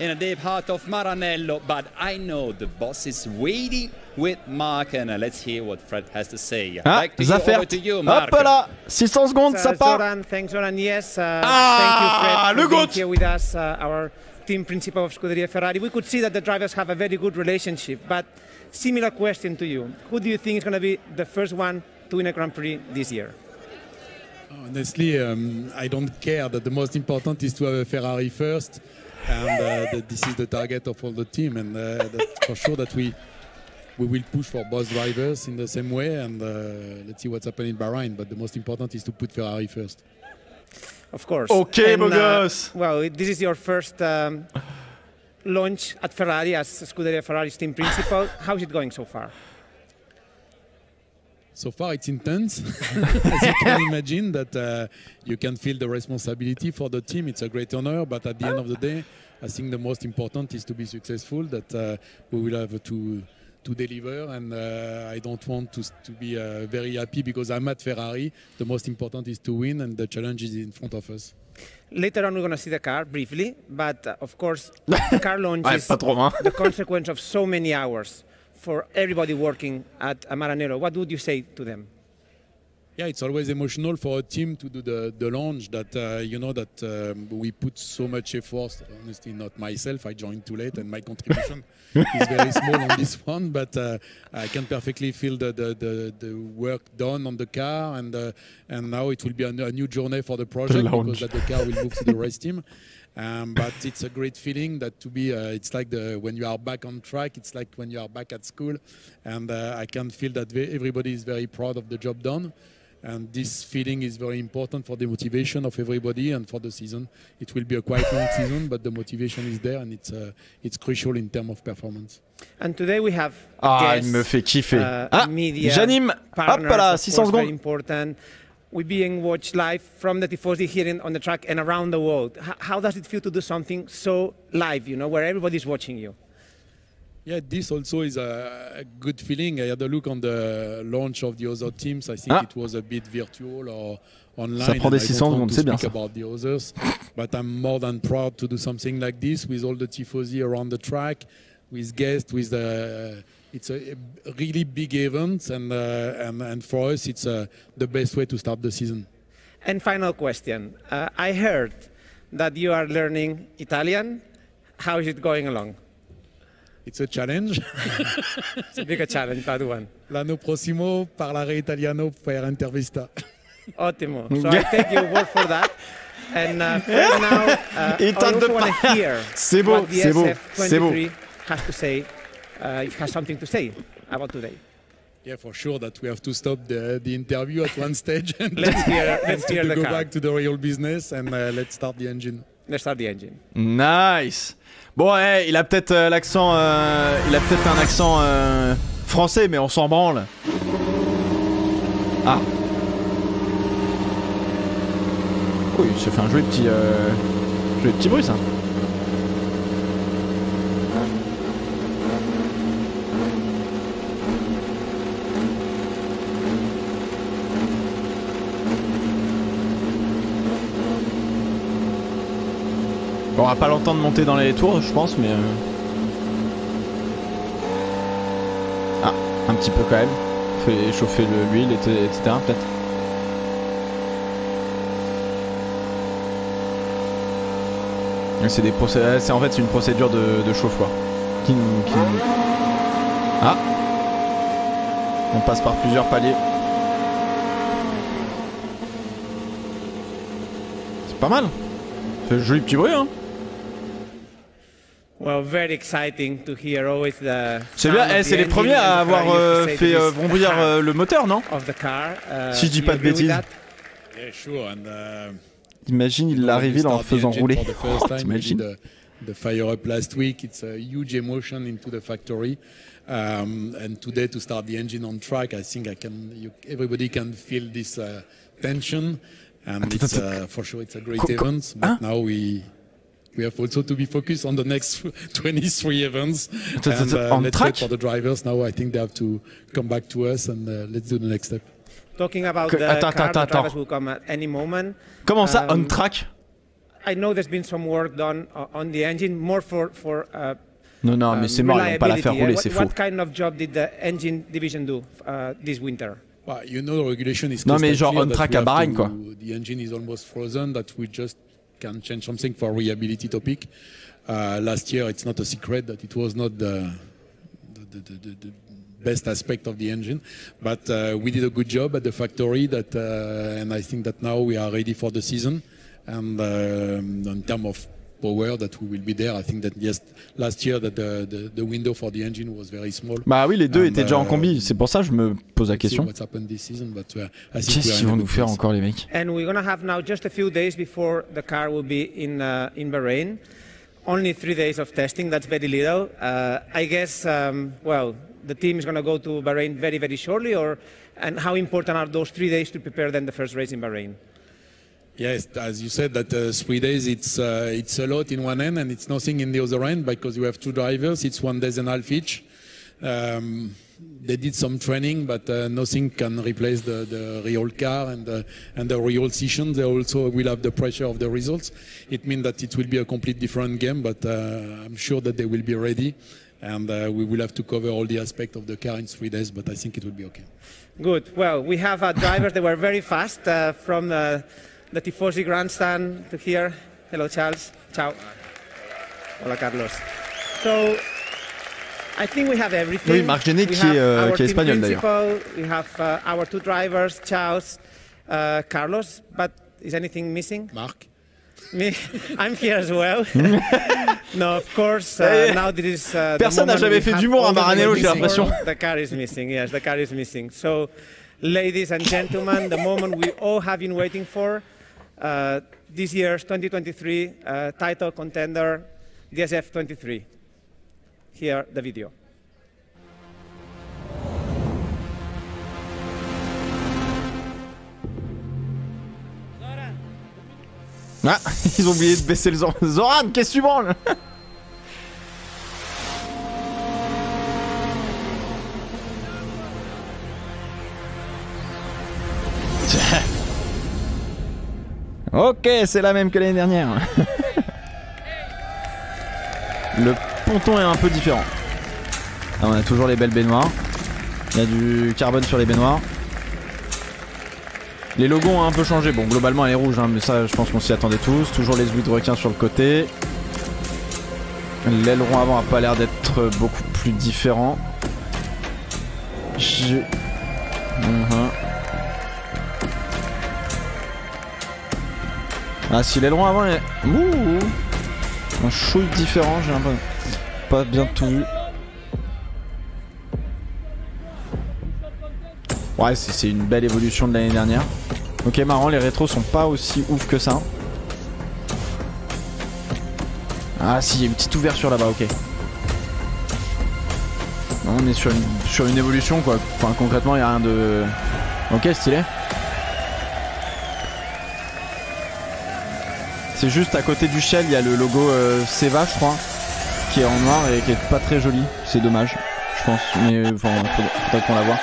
Speaker 2: In a deep heart of Maranello, but I know the boss is waiting with Mark, and let's hear what Fred has to say.
Speaker 1: Ah, Zafert. Hop là, 600 secondes, ça part.
Speaker 4: Thanks, Zoran. Yes, thank you, Fred, for being here with us, our team principal of Scuderia Ferrari. We could see that the drivers have a very good relationship, but similar question to you. Who do you think is going to be the first one to win a Grand Prix this year?
Speaker 7: Honestly, I don't care. That the most important is to have a Ferrari first. And that this is the target of all the team, and that's for sure that we will push for both drivers in the same way, and let's see what's happening in Bahrain. But the most important is to put Ferrari first.
Speaker 4: Of course.
Speaker 1: Okay, Bogos.
Speaker 4: Well, this is your first launch at Ferrari as Scuderia Ferrari's team principal. How's it going so far?
Speaker 7: So far, it's intense. As you can imagine, that you can feel the responsibility for the team. It's a great honor, but at the end of the day, I think the most important is to be successful, that we will have to deliver, and I don't want to be very happy because I'm at Ferrari. The most important is to win, and the challenge is in front of us.
Speaker 4: Later on, we're going to see the car briefly, but of course, the car launch is the consequence of so many hours for everybody working at Maranello. What would you say to them?
Speaker 7: Yeah, it's always emotional for a team to do the launch, that that we put so much effort. Honestly, not myself, I joined too late and my contribution is very small on this one, but I can perfectly feel the work done on the car, and now it will be a new journey for the project, because that the car will move to the race team. But it's a great feeling that to be, it's like when you are back on track, it's like when you are back at school, and I can feel that everybody is very proud of the job done. And this feeling is very important for the motivation of everybody and for the season. It will be a quite long season, but the motivation is there, and it's crucial in terms of performance.
Speaker 4: And today we have
Speaker 1: guests, il me fait kiffer.
Speaker 4: Media,
Speaker 1: j'anime. Hop là, 600 secondes.
Speaker 4: Very important. We're being watched live from the Tifosi here on the track and around the world. How does it feel to do something so live, where everybody's watching you?
Speaker 7: Yeah, this also is a good feeling. I had a look on the launch of the other teams. I think it was a bit virtual or online.
Speaker 1: Ça prend des 600 secondes, c'est bien ça.
Speaker 7: About the others, but I'm more than proud to do something like this with all the tifosi around the track, with guests, with the. It's a really big event, and for us, it's the best way to start the season.
Speaker 4: And final question. I heard that you are learning Italian. How is it going along?
Speaker 7: It's a challenge.
Speaker 4: It's a bigger challenge, that one.
Speaker 7: L'anno prossimo parlerò italiano per intervista.
Speaker 4: Ottimo. So I take your word for that. And for now, I also want to hear what the SF23 has to say, has something to say about today.
Speaker 7: Yeah, for sure that we have to stop the interview at one stage and
Speaker 4: let's hear the
Speaker 7: go
Speaker 4: car.
Speaker 7: Back to the real business and let's start the engine.
Speaker 4: Let's start the engine.
Speaker 1: Nice. Bon, il a peut-être l'accent, il a peut-être un accent français, mais on s'en branle. Ah. Oui, ça fait un joli petit bruit ça. Bon, on va pas l'entendre monter dans les tours, je pense, mais... Ah, un petit peu quand même. Fait chauffer l'huile, etc. peut-être. C'est des procédures... En fait, c'est une procédure de chauffe-quoi. Ah. On passe par plusieurs paliers. C'est pas mal. C'est un joli petit bruit, hein.
Speaker 4: Well, very exciting to hear always the.
Speaker 1: C'est bien, c'est les premiers à avoir fait vrombir le moteur, non? Si je dis pas de bêtises.
Speaker 7: Yeah, sure. And,
Speaker 1: imagine, il l'a révélé en faisant rouler. T'imagines?
Speaker 7: The fire up last week, it's a huge emotion into the factory. And today to start the engine on track, I think everybody can feel this tension. And it's, for sure it's a great event. But now we have also to be focused on the next 23 events. And let's wait for the drivers. Now I think they have to come back to us and let's do the next step.
Speaker 4: Talking about the car, the drivers will come at any moment.
Speaker 1: Comment ça, on track?
Speaker 4: I know there's been some work done on the engine, more for
Speaker 1: non, mais c'est mort, ils vont pas la faire rouler, c'est faux.
Speaker 4: What kind of job did the engine division do this winter?
Speaker 7: Well, you know, the regulation is
Speaker 1: non mais genre on track à Bahreïn quoi.
Speaker 7: The engine is almost frozen, that we just can change something for reliability topic. Last year, it's not a secret that it was not the best aspect of the engine, but we did a good job at the factory. And I think that now we are ready for the season. And in terms of power, that we will be there. I think that last year that the window for the engine was very small.
Speaker 1: Bah oui, les deux étaient déjà en combi. C'est pour ça que je me pose la question. Qu'est-ce qu'ils vont nous faire encore les mecs?
Speaker 4: And we're gonna have now just a few days before the car will be in Bahrain. Only 3 days of testing. That's very little. I guess. Well, the team is gonna go to Bahrain very, very shortly. And how important are those 3 days to prepare then the first race in Bahrain?
Speaker 7: Yes, as you said, that 3 days, it's a lot in one end and it's nothing in the other end because you have two drivers. It's 1 day and a half each. They did some training, but nothing can replace the real car and the real session. They also will have the pressure of the results. It means that it will be a complete different game, but I'm sure that they will be ready. And we will have to cover all the aspects of the car in 3 days, but I think it will be okay.
Speaker 4: Good. Well, we have drivers that were very fast from the Tifosi grandstand to here. Hello, Charles. Ciao. Hola, Carlos. So, I think we have everything.
Speaker 1: Oui, Marc Genet qui est espagnol d'ailleurs.
Speaker 4: We have our two drivers, Charles, Carlos. But is anything missing?
Speaker 7: Marc.
Speaker 4: Me, I'm here as well. No, of course. Now this is.
Speaker 1: Personne n'a jamais fait d'humour à Maranello, j'ai l'impression.
Speaker 4: The car is missing. Yes, the car is missing. So, ladies and gentlemen, the moment we all have been waiting for. This year's 2023 title contender, the SF23. Here, the video.
Speaker 1: Ah, ils ont oublié de baisser le Zoran, qu'est-ce que tu branles? Ok, c'est la même que l'année dernière. Le ponton est un peu différent. Là, on a toujours les belles baignoires. Il y a du carbone sur les baignoires. Les logos ont un peu changé. Bon, globalement, elle est rouge, hein, mais ça, je pense qu'on s'y attendait tous. Toujours les ouïes de requin sur le côté. L'aileron avant a pas l'air d'être beaucoup plus différent. Ah, si l'aileron avant est. Un chouille différent, j'ai l'impression. Pas bien tout vu. Ouais, c'est une belle évolution de l'année dernière. Ok, marrant, les rétros sont pas aussi ouf que ça. Ah si, il y a une petite ouverture là-bas, ok. Non, on est sur une évolution quoi. Enfin concrètement il n'y a rien de... Ok, stylé. C'est juste à côté du shell, il y a le logo Seva je crois, qui est en noir et qui est pas très joli. C'est dommage, je pense. Mais enfin, faudrait qu'on la voit.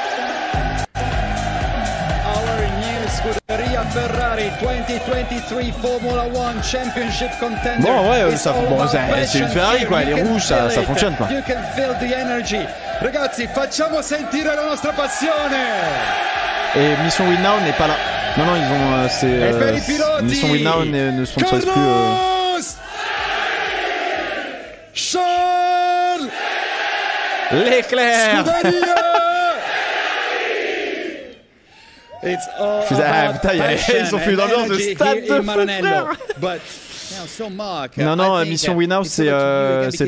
Speaker 2: Ferrari 2023 Formula 1 Championship contender.
Speaker 1: Bon ouais, c'est une Ferrari quoi, elle est rouge, ça fonctionne quoi.
Speaker 2: You can feel the energy. Ragazzi, facciamo sentire la nostra passione.
Speaker 1: Et Mission Win Now n'est pas là. Non non, ils ont Mission Win Now ne sponsorise plus
Speaker 2: Charles
Speaker 1: Leclerc.
Speaker 2: It's all about
Speaker 1: ils ont fait une ambiance de stade de
Speaker 2: Maranello.
Speaker 1: Non, Mission Win Now c'est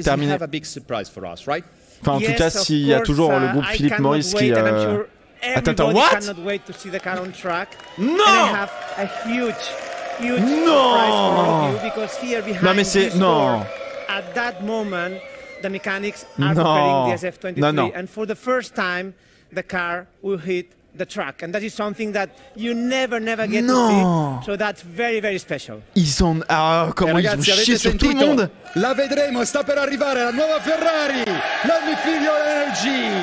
Speaker 1: terminé. Enfin en tout cas s'il y a toujours le groupe Philippe Maurice qui... Attends, what? Non. Non mais c'est... Non.
Speaker 4: At that moment, the mechanics are preparing the SF23 and for the first time the car will hit the track, and that is something that you never get to see, so that's very special.
Speaker 1: Ils ont... Ah, comment ils ont chié sur tout le monde.
Speaker 2: La vedremo, sta per arrivare la nuova Ferrari. Let me feel your energy.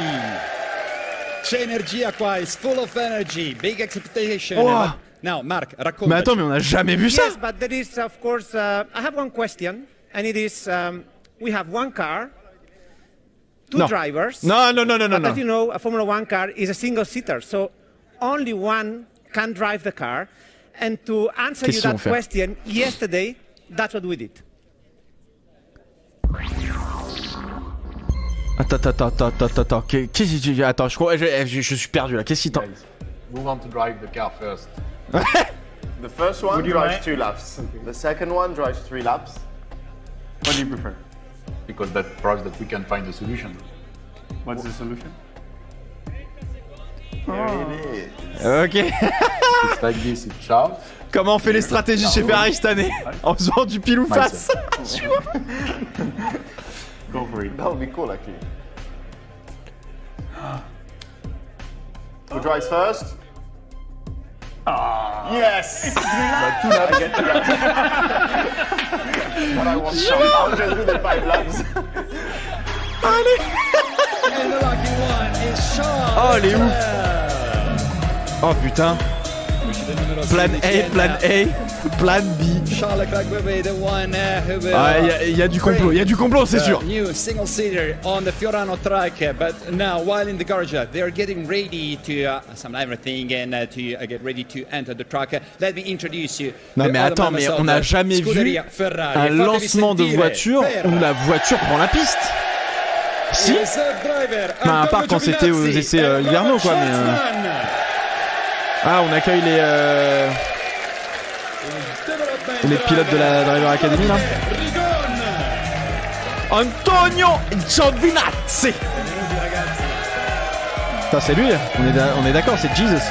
Speaker 2: C'è energia qua, it's full of energy, big expectation.
Speaker 1: Oh.
Speaker 2: Now, Marc, raccontaci.
Speaker 1: Mais attends, mais on a jamais vu ça.
Speaker 4: Yes, but there is of course, I have one question, and it is, we have one car, two drivers.
Speaker 1: No.
Speaker 4: But as you know, a Formula 1 car is a single-seater, so only one can drive the car. And to answer you that question, yesterday, that's what we did.
Speaker 1: Attends. Qu'est-ce que tu... Attends, je suis perdu là. Qu'est-ce qui t'en...
Speaker 8: Who want to drive the car first?
Speaker 6: The first one drives 2 laps. The second one drives 3 laps.
Speaker 8: What do you prefer? Because that proves that we can find a solution.
Speaker 9: What's the solution?
Speaker 6: There it is.
Speaker 1: Ok.
Speaker 8: It's like this, it shouts.
Speaker 1: Comment on fait les stratégies chez Ferrari cette année? En faisant du pile ou face.
Speaker 9: Go for it.
Speaker 6: That would be cool, actually. Who drives first? Yes! I get to that. But I want some. I'll just do the 5 laps.
Speaker 1: Allez!
Speaker 2: And the lucky one is Charles.
Speaker 1: Oh, elle est ouf! Oh putain! Plan A, plan B.
Speaker 2: Charles Leclerc will be the one who will.
Speaker 1: Ah, il y a du complot, c'est sûr.
Speaker 2: New single seater on the Fiorano track, but now while in the garage, they are getting ready to assemble everything and to get ready to enter the track. Let me introduce you.
Speaker 1: Non mais attends, mais on n'a jamais vu un lancement de voiture où la voiture prend la piste. Si. Bah, à part quand c'était aux essais hivernaux quoi, mais. Ah, on accueille les pilotes de la Driver Academy là. Antonio Giovinazzi. Putain, c'est lui, on est d'accord, c'est Jesus.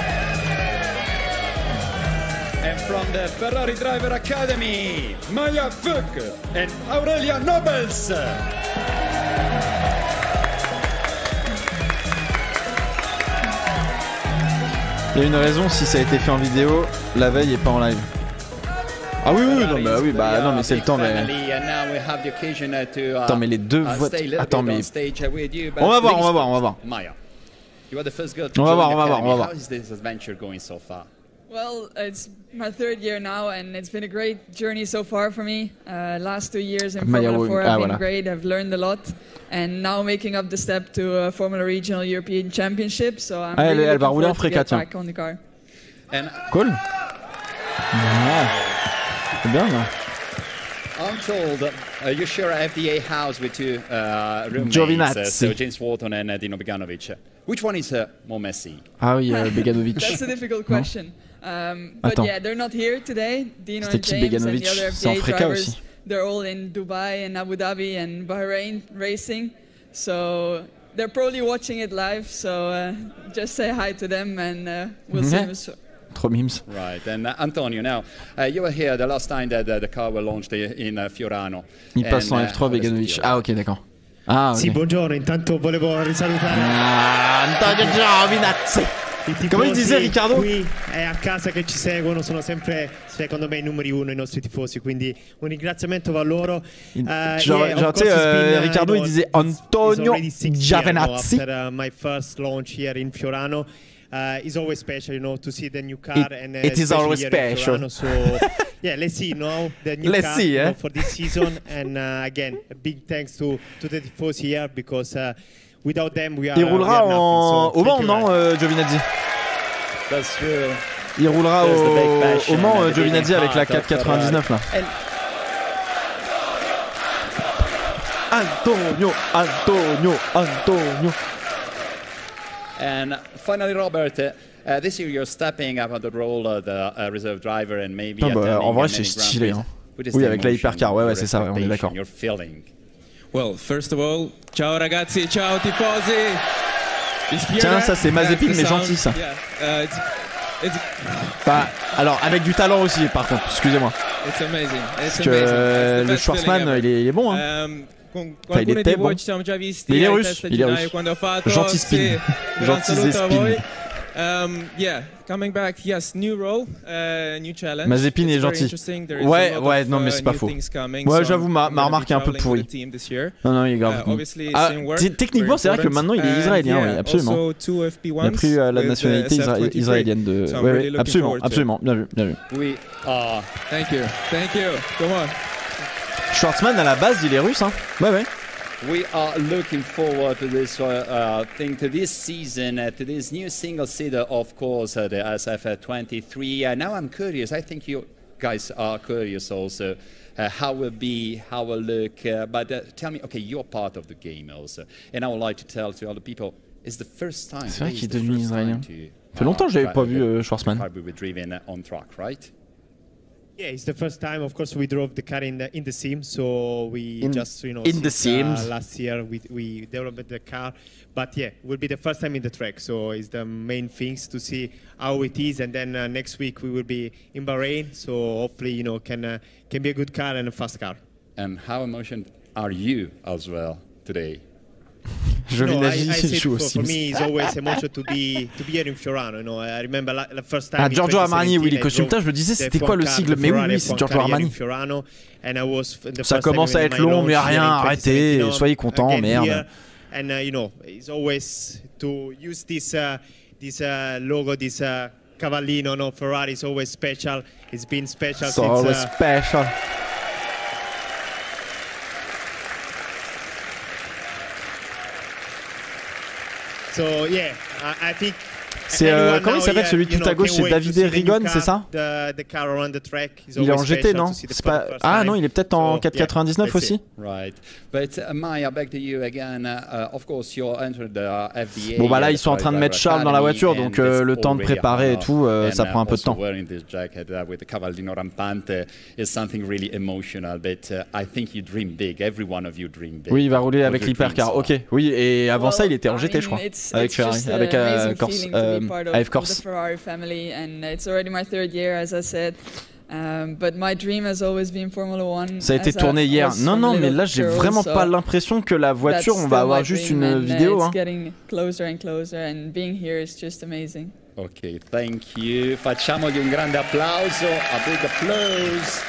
Speaker 2: And from the Ferrari Driver Academy, Maya Fuch and Aurelia Nobles.
Speaker 1: Il y a une raison si ça a été fait en vidéo la veille et pas en live. Ah oui, non mais c'est le temps mais... Attends mais les deux voitures... Attends mais... On va voir.
Speaker 2: Maya, you are the first girl to join the academy. How is this adventure going so far?
Speaker 10: Well, it's my 3rd year now, and it's been a great journey so far for me. Last 2 years in Formula 4 have been great. I've learned a lot, and now making up the step to Formula Regional European Championship. So I'm really looking forward to get back on the car.
Speaker 1: Cool. C'est bien, là.
Speaker 2: I'm told you share a FDA house with 2 roommates,
Speaker 1: Giovinazzi.
Speaker 2: so James Walton and Dino Beganovic. Which one is more messy?
Speaker 1: Ah oui, Beganovic.
Speaker 10: That's a difficult question. But yeah, they're not here today. Dino and James and the other FDA drivers, they're all in Dubai and Abu Dhabi and Bahrain racing. So they're probably watching it live. So just say hi to them and we'll see them soon.
Speaker 1: Trop memes.
Speaker 2: Right, and Antonio, now you were here the last time that the car was launched in Fiorano.
Speaker 1: Il passe en F3 Beganovic. Ah ok, d'accord. Ah, okay.
Speaker 11: Sì, buongiorno, intanto volevo risalutare
Speaker 1: Antonio Giovinazzi. Come disait Riccardo?
Speaker 11: Qui è a casa che ci seguono, sono sempre secondo me i numeri 1 i nostri tifosi, quindi un ringraziamento va a loro.
Speaker 1: Riccardo il disait Antonio Giovinazzi.
Speaker 11: After my first launch here in Fiorano. It's always special, you know, to see the new car, and
Speaker 1: it is always special.
Speaker 11: So yeah, let's see now the new car you know, for this season, and again, a big thanks to the tifosi here because without them we are.
Speaker 1: Il roulera au Mans, non, Giovinazzi?
Speaker 2: That's true.
Speaker 1: Il roulera au Mans, Giovinazzi, avec la 499 là. Antonio.
Speaker 2: And finally, Robert, this year you're stepping up on the role of the reserve driver and maybe.
Speaker 1: En vrai, c'est stylé. Hein. Oui, avec la hypercar, ouais, c'est ça, on est d'accord.
Speaker 12: Well, first of all, ciao ragazzi, ciao tifosi.
Speaker 1: Tiens, ça c'est Mazepin, mais gentil ça. Bah, alors avec du talent aussi, par contre, excusez-moi. Parce que le Schwarzman, il est bon. Hein. Enfin, il était bon. Il est russe. Gentil spin. Gentil spin.
Speaker 12: Yeah, coming back, yes, new role, new challenge.
Speaker 1: Mazepin est gentil. Ouais, non mais c'est pas faux. Ouais, j'avoue, ma remarque est un peu pourrie. Non, il est grave. Techniquement, c'est vrai que maintenant il est israélien, oui, absolument. Il a pris la nationalité israélienne de. Ouais, absolument. Bien vu.
Speaker 2: Oui.
Speaker 12: Thank you. Come on.
Speaker 1: Schwarzman à la base il est russe hein. Ouais.
Speaker 2: We are looking forward to this thing, to this season, to this new single seater, of course, the SF23. Now I'm curious. I think you guys are curious also. How will be, how will look. But tell me, okay, you're part of the game also, and I would like to tell to other people, it's the first time.
Speaker 1: C'est vrai qu'il est devenu israélien. Ça fait longtemps que j'avais pas vu Schwarzman.
Speaker 2: Driven on track, right?
Speaker 11: Yeah, it's the first time. Of course, we drove the car in the sim, so we just
Speaker 1: in the sims.
Speaker 11: Last year we developed the car, but yeah, it will be the first time in the track. So it's the main things to see how it is, and then next week we will be in Bahrain. So hopefully, can be a good car and a fast car.
Speaker 2: And how emotional are you as well today?
Speaker 11: For me, it's always emotional to be here in Fiorano. I remember the first time.
Speaker 1: Giorgio Armani, oui, les costumes. Je me disais, c'était quoi le sigle? Mais oui, c'est Giorgio Armani. Ça commence à être long, mais rien, arrêtez, soyez contents, merde.
Speaker 11: And it's always to use this logo, this Cavallino, Ferrari is always special. It's been special since.
Speaker 1: Always special.
Speaker 11: So yeah, I think.
Speaker 1: C'est comment il s'appelle celui tout à gauche? C'est Davide Rigon, c'est ça? Il est en GT, non? Pas... Ah non, il est peut-être en 499 aussi.
Speaker 2: Right. But Maya, back to you again. Of course, you entered the FDA.
Speaker 1: Bon bah là, ils sont en train de mettre Charles dans la voiture, donc le temps de préparer et tout, ça prend un peu de temps.
Speaker 2: Wearing this jacket with the Cavallino Rampante is something really emotional, but I think you dream big. Every one of you dream big.
Speaker 1: Oui, il va rouler avec l'hypercar. Ok. Oui, et avant ça, il était en GT, je crois, avec Ferrari, avec Corse.
Speaker 10: Of the Ferrari family, and it's already my 3rd year, as I said. But my dream has always been Formula 1.
Speaker 1: Ça a été tourné hier. Non, mais là, j'ai vraiment pas l'impression que la voiture, on va avoir juste une vidéo.
Speaker 10: It's getting closer and closer, and being here is just amazing.
Speaker 2: Ok, thank you. Facciamogli un grande applauso, a big applause.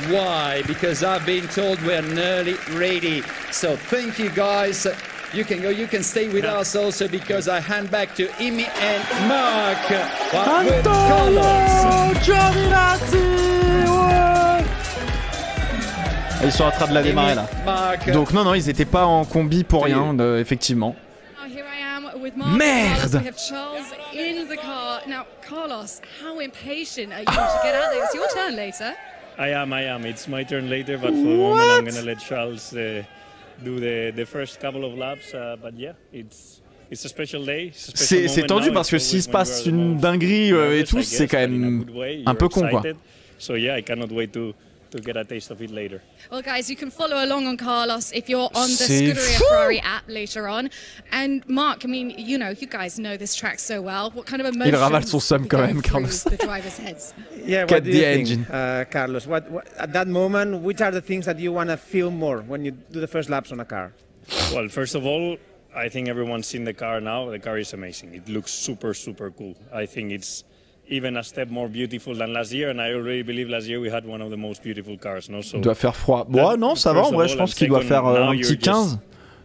Speaker 2: Why? Because I've been told we're nearly ready. So thank you guys. You can go, you can stay with us also because I hand back to Imi and Mark.
Speaker 1: Antonio Giovinazzi, ouais. Ils sont en train de la démarrer là. Donc non, ils étaient pas en combi pour rien, effectivement. Merde!
Speaker 3: Now, Carlos, how impatient are you to get out there? It's your turn later.
Speaker 5: I am. It's my turn later, but for the moment I'm gonna let Charles do the first couple of laps. But yeah, it's a special day.
Speaker 1: C'est tendu parce que s'il se passe une dinguerie et tout, c'est quand même un peu con quoi.
Speaker 5: So yeah, I cannot wait to get a taste of it later.
Speaker 3: Well, guys, you can follow along on Carlos if you're on the Scuderia Ferrari app later on. And Mark, I mean, you guys know this track so well. What kind of emotions?
Speaker 1: Il ravale son seum quand même, Carlos.
Speaker 3: The drivers' heads.
Speaker 4: Yeah, what do you think, Carlos? What at that moment, which are the things that you want to feel more when you do the first laps on a car?
Speaker 5: Well, first of all, I think everyone's seen the car now. The car is amazing. It looks super, super cool. I think it's even a step more beautiful than last year, and I already believe last year we had one of the most beautiful cars. No? So
Speaker 1: il doit faire froid. Bon, non, ça va. En vrai, je pense qu'il doit faire un petit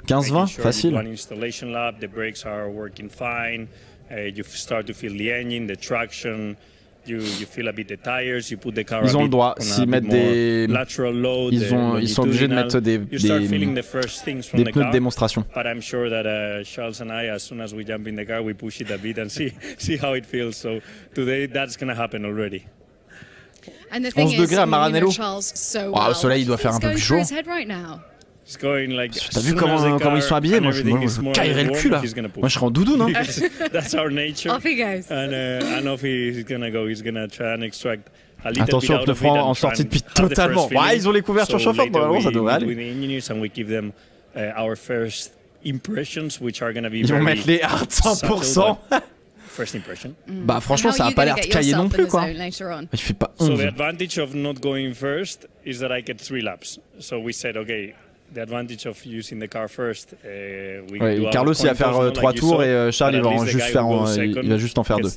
Speaker 1: 15-20, facile.
Speaker 5: One installation lap, the brakes are working fine. You start to feel the engine, the traction. You feel a bit the tires. You put the car.
Speaker 1: Ils ont le droit. S'ils mettent des,
Speaker 5: load,
Speaker 1: ils sont obligés de mettre des pneus de démonstration.
Speaker 5: But I'm sure that Charles and I, as soon as we jump in the car, we push it a bit and see how it feels. So today that's gonna happen already.
Speaker 1: 11 degrés à Maranello. Au soleil, il doit faire un peu plus chaud. T'as vu comment ils sont habillés? Moi, je me caillerais le cul là. Moi, je serais en doudoune. Hein.
Speaker 5: That's our nature.
Speaker 3: Off he goes.
Speaker 5: And off he's gonna go. He's gonna try and extract a little
Speaker 1: Attention,
Speaker 5: bit
Speaker 1: pneu franc en sortie de piste totalement. Ouais, ils ont les couvertures chauffantes. Normalement, ça devrait aller. Ils vont mettre les hards 100%.
Speaker 5: First impression.
Speaker 1: Bah franchement, ça a pas l'air de cailler non plus quoi. Il fait pas 11.
Speaker 5: So the advantage of not going first is that I get 3 laps. So we said, okay, the advantage of using the car first.
Speaker 1: Ouais, Carlos il va faire 3 tours et Charles il va juste en faire 2.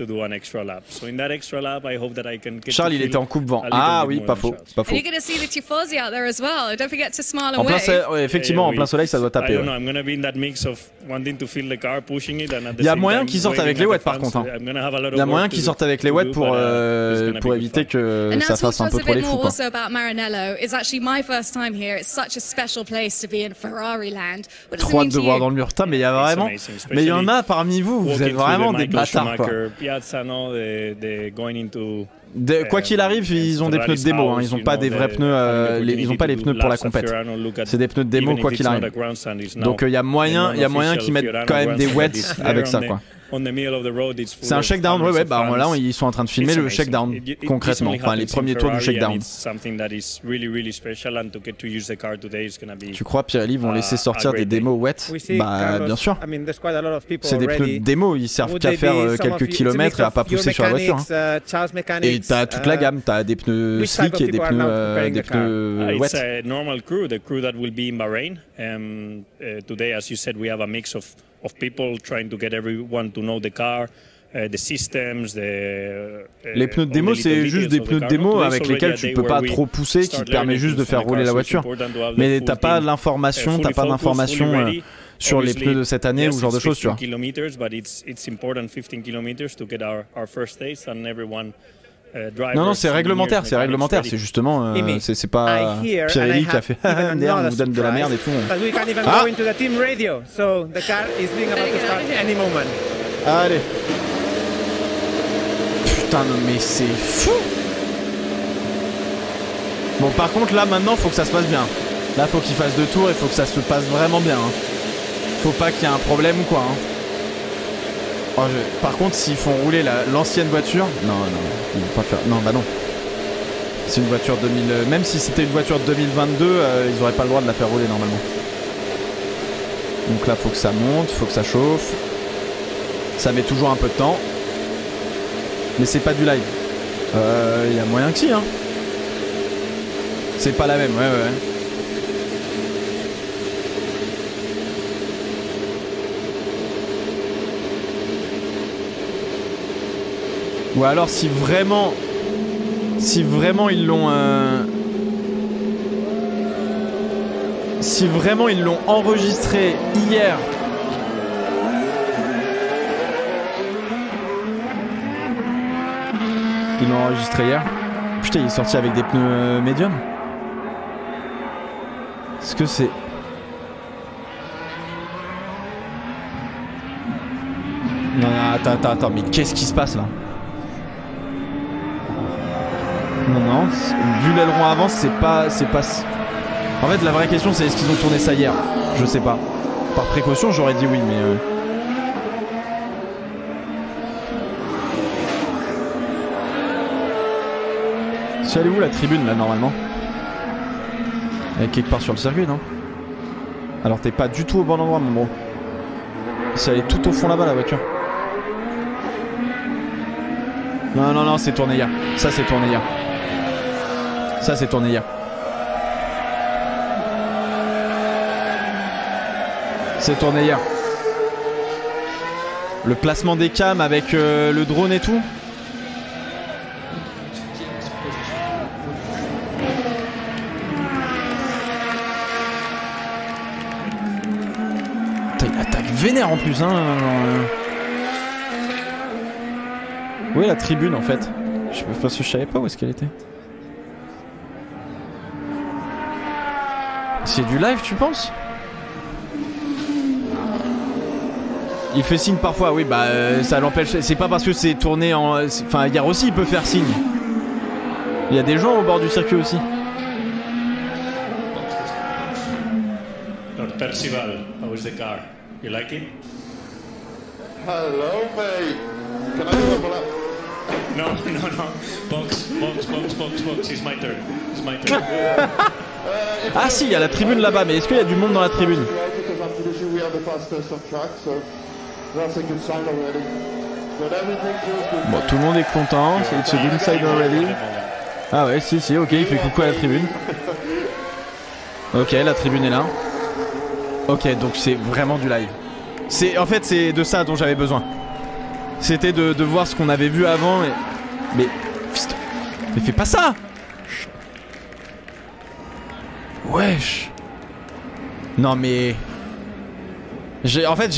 Speaker 1: Charles il était en coupe vent. Ah oui, pas faux, pas faux. En plein effectivement, en plein soleil ça doit taper. Il y a moyen qu'ils sortent avec les wets par contre. Il y a moyen qu'ils sortent avec les wets pour éviter que ça fasse un peu trop les fous quoi. Trop hâte de voir dans le mur. Mais il y a vraiment. Mais il y en a parmi vous, vous êtes vraiment des bâtards quoi. Quoi qu'il arrive, ils ont des pneus de démo, hein. Ils n'ont pas des vrais pneus, ils n'ont pas les pneus pour la compète. C'est des pneus de démo quoi qu'il arrive. Donc il y a moyen qu'ils mettent quand même des wets avec ça quoi. C'est un shakedown, ouais, bah là ils sont en train de filmer le shakedown concrètement, enfin les premiers tours du shakedown. Tu crois Pirelli vont laisser sortir des démos wet? Bah bien sûr. C'est des pneus de démo, ils servent qu'à faire quelques kilomètres et à pas pousser sur la voiture. Hein. Et t'as toute la gamme, t'as des pneus slick et des pneus wet.
Speaker 5: It's a normal crew, the crew that will be in Bahrain. Today, as you said, we have a mix of people trying to get everyone to know the car, the systems,
Speaker 1: les pneus de démo, c'est juste des pneus de démo avec lesquels tu peux pas trop pousser, qui te permet juste de faire rouler la voiture. Mais t'as pas l'information, sur les pneus de cette année ou ce genre de choses, tu vois. Non, c'est réglementaire, c'est justement, c'est pas Pirelli qui a fait on vous donne de la merde et tout. Allez. Putain, non mais c'est fou. Bon, par contre, là, maintenant, faut que ça se passe bien. Là, faut qu'il fasse 2 tours et faut que ça se passe vraiment bien. Hein. Faut pas qu'il y ait un problème ou quoi. Hein. Oh, par contre, s'ils font rouler l'ancienne voiture, non, ils vont pas faire. Non, bah non. C'est une voiture 2000. Même si c'était une voiture de 2022, ils auraient pas le droit de la faire rouler normalement. Donc là, faut que ça monte, faut que ça chauffe. Ça met toujours un peu de temps. Mais c'est pas du live. Y a moyen que si, hein. C'est pas la même, ouais. Ou alors si vraiment ils l'ont enregistré hier Ils l'ont enregistré hier. Putain, il est sorti avec des pneus médium. Est-ce que c'est... Non, attends, mais qu'est-ce qui se passe là? Non, vu l'aileron avant, c'est pas... En fait, la vraie question, c'est est-ce qu'ils ont tourné ça hier? Je sais pas. Par précaution, j'aurais dit oui, mais... C'est allé où la tribune là normalement? Elle est quelque part sur le circuit, non? Alors t'es pas du tout au bon endroit, mon gros. C'est allé tout au fond là-bas la voiture. Non, c'est tourné hier. Ça c'est tourné hier. Ça c'est tourné hier. C'est tourné hier. Le placement des cams avec le drone et tout. Il attaque vénère en plus, hein. Où est la tribune en fait? Je savais pas où est-ce qu'elle était. C'est du live, tu penses? Il fait signe parfois, oui, bah ça l'empêche. C'est pas parce que c'est tourné en. Enfin, hier aussi il peut faire signe. Il y a des gens au bord du circuit aussi.
Speaker 13: Lord Percival, how is the car? You like it?
Speaker 14: Hello, mate. Can I do a lap?
Speaker 13: No. Box. It's my turn. It's my turn.
Speaker 1: Ah si, il y a la tribune là-bas, mais est-ce qu'il y a du monde dans la tribune? Bon, tout le monde est content. It's a good side already. Ah ouais, si, ok, il fait coucou à la tribune. Ok, la tribune est là. Ok, donc c'est vraiment du live. En fait, c'est de ça dont j'avais besoin. C'était de voir ce qu'on avait vu avant. Mais fais pas ça! Wesh! Non mais... En fait,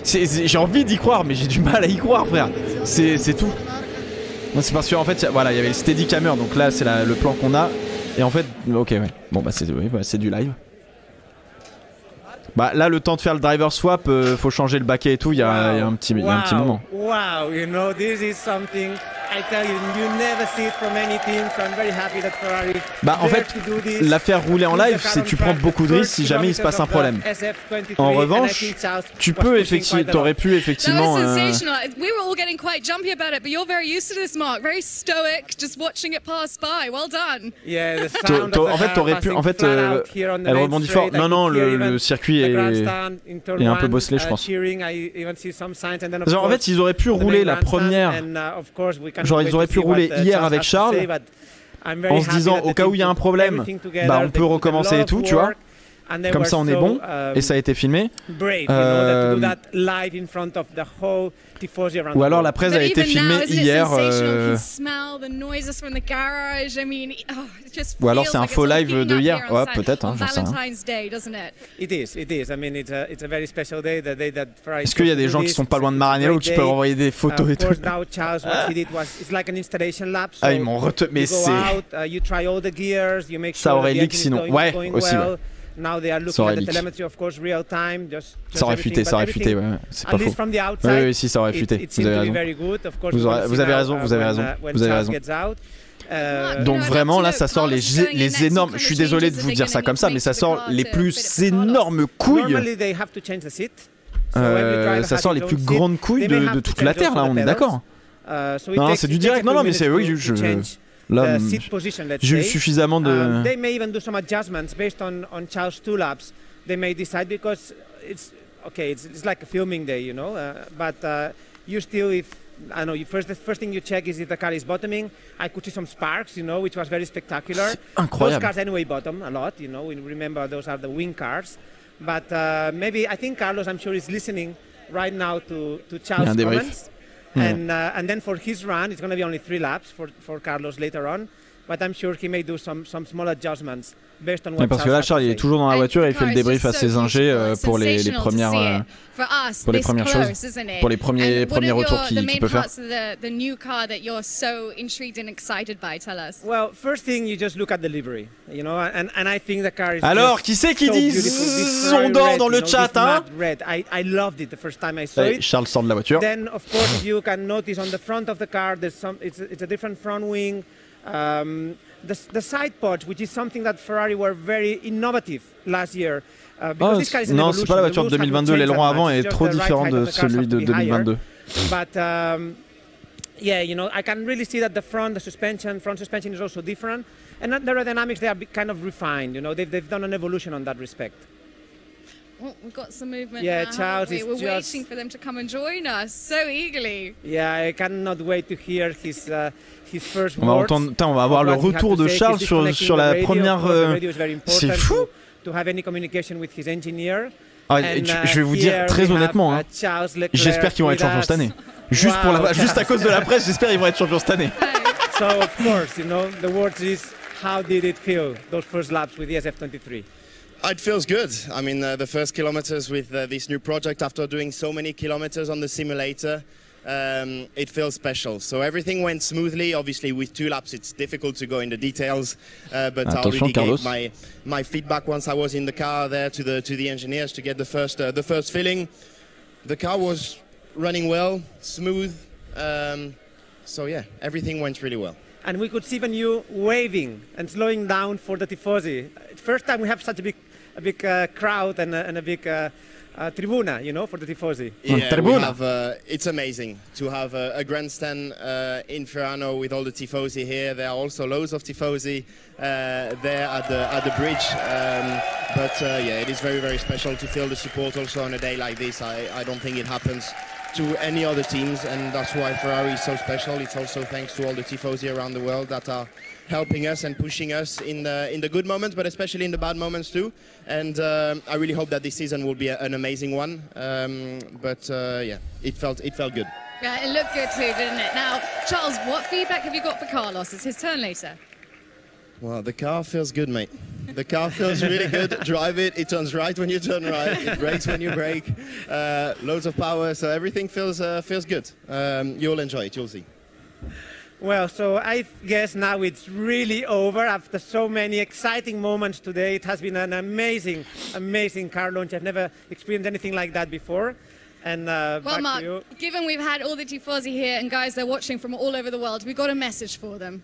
Speaker 1: j'ai envie d'y croire, mais j'ai du mal à y croire, frère. C'est tout. C'est parce qu'en fait, voilà, il y avait le Steadicammer, donc là, c'est le plan qu'on a. Et en fait, ok, ouais. Bon, bah, c'est du live. Bah là, le temps de faire le driver swap, faut changer le baquet et tout. Il y a un petit moment.
Speaker 4: Wow, you know, this is something I tell you, you never see it from any team, so I'm very happy that Ferrari.
Speaker 1: Bah en fait, la faire rouler en live, c'est tu prends beaucoup de risques si jamais il se passe un problème. En revanche, tu peux effectivement, t'aurais pu effectivement.
Speaker 3: We were all getting quite jumpy about it, but you're very used to this, Mark. Very stoic, just watching it pass by. Well done.
Speaker 4: Yeah,
Speaker 1: en fait, t'aurais pu. En fait, elle rebondit fort. Non, le circuit est un peu bosselé, je pense. En fait, ils auraient pu rouler la première. Genre ils auraient pu rouler hier avec Charles en se disant au cas où il y a un problème, bah on peut recommencer et tout, tu vois. Comme ça on est bon et ça a été filmé. Ou alors la presse a été filmée hier. Ou alors c'est un faux live de hier. Ouais, peut-être, hein, j'en sais rien. Est-ce qu'il y a des gens qui sont pas loin de Maranello qui peuvent envoyer des photos et tout? Ah, ils m'ont retenu. Mais c'est. Ça aurait leak sinon. Ouais, aussi. Ouais. Ça aurait fuité, ouais. C'est pas faux. Oui, si, ça aurait fuité. Vous avez raison. Donc vraiment là ça sort les énormes. Je suis désolé de vous dire ça comme ça, mais ça sort les plus énormes couilles. Ça sort les plus grandes couilles de toute la terre là, on est d'accord. Non, c'est du direct. Non, mais c'est oui. Là, j'ai eu suffisamment de.
Speaker 4: They may even do some adjustments based on Charles' 2 laps. They may decide because it's like a filming day, you know. But you still, the first thing you check is if the car is bottoming. I could see some sparks, you know, which was very spectacular.
Speaker 1: Incroyable.
Speaker 4: Those cars anyway bottom a lot, you know. We remember those are the wing cars. But maybe I think Carlos, I'm sure, is listening right now to Charles' comments. And then for his run, it's going to be only 3 laps for Carlos later on. but I'm sure he may do some small adjustments based on
Speaker 1: Mais
Speaker 4: what
Speaker 1: parce que là, Charles, il est toujours dans la voiture et il fait le débrief à ses ingés pour les premières choses, pour les premiers retours qu'il peut faire.
Speaker 4: Well, first thing, you just look at the livery, you know, and I think the car is.
Speaker 1: Alors, qui c'est qui dit Zondor dans le chat, hein?
Speaker 4: I loved it the first time I saw it.
Speaker 1: Charles sort de la voiture.
Speaker 4: Then, of course, you can notice on the front of the car, it's a different front wing. The side pods, which is something that Ferrari were very innovative last year.
Speaker 1: Non, c'est pas la voiture de 2022. L'aileron avant est trop différent de celui de 2022.
Speaker 4: But yeah, you know, I can really see that the front suspension is also different, and the aerodynamics, they are kind of refined. You know, they've done an evolution on that respect.
Speaker 3: Oh, we've got some movement.
Speaker 4: Yeah,
Speaker 3: now,
Speaker 4: Charles is
Speaker 3: we're waiting for them to come and join us so eagerly.
Speaker 4: Yeah, I cannot wait to hear his first
Speaker 1: on va
Speaker 4: words.
Speaker 1: On va avoir le retour de Charles sur la première. C'est fou.
Speaker 4: To have any communication with his engineer.
Speaker 1: Je vais vous dire très honnêtement, hein, j'espère qu'ils vont être champions cette année. Juste à cause de la presse, j'espère qu'ils vont être champions cette année.
Speaker 4: So of course, you know, the word is, how did it feel, those first laps with the SF23?
Speaker 6: It feels good. I mean, the first kilometers with this new project, after doing so many kilometers on the simulator, it feels special. So everything went smoothly. Obviously, with 2 laps, it's difficult to go into details. But I already gave my feedback once I was in the car there to the engineers to get the first feeling. The car was running well, smooth. So yeah, everything went really well.
Speaker 4: And we could see even you waving and slowing down for the Tifosi. First time we have such a big crowd and a big tribuna, you know, for the Tifosi.
Speaker 6: Yeah, we have, it's amazing to have a grandstand in Fiorano with all the Tifosi here. There are also loads of Tifosi there at the bridge. But yeah, it is very, very special to feel the support also on a day like this. I don't think it happens to any other teams, and that's why Ferrari is so special. It's also thanks to all the Tifosi around the world that are helping us and pushing us in the good moments, but especially in the bad moments too. And I really hope that this season will be an amazing one. But yeah, it felt good.
Speaker 3: Yeah, it looked good too, didn't it? Now, Charles, what feedback have you got for Carlos? It's his turn later.
Speaker 6: Well, the car feels good, mate. The car feels really good. Drive it. It turns right when you turn right. It brakes when you brake. Loads of power. So everything feels good. You'll enjoy it. You'll see.
Speaker 4: Well, so I guess now it's really over after so many exciting moments today. It has been an amazing, amazing car launch. I've never experienced anything like that before. And
Speaker 3: well, Mark, given we've had all the Tifosi here and guys, they're watching from all over the world, we've got a message for them.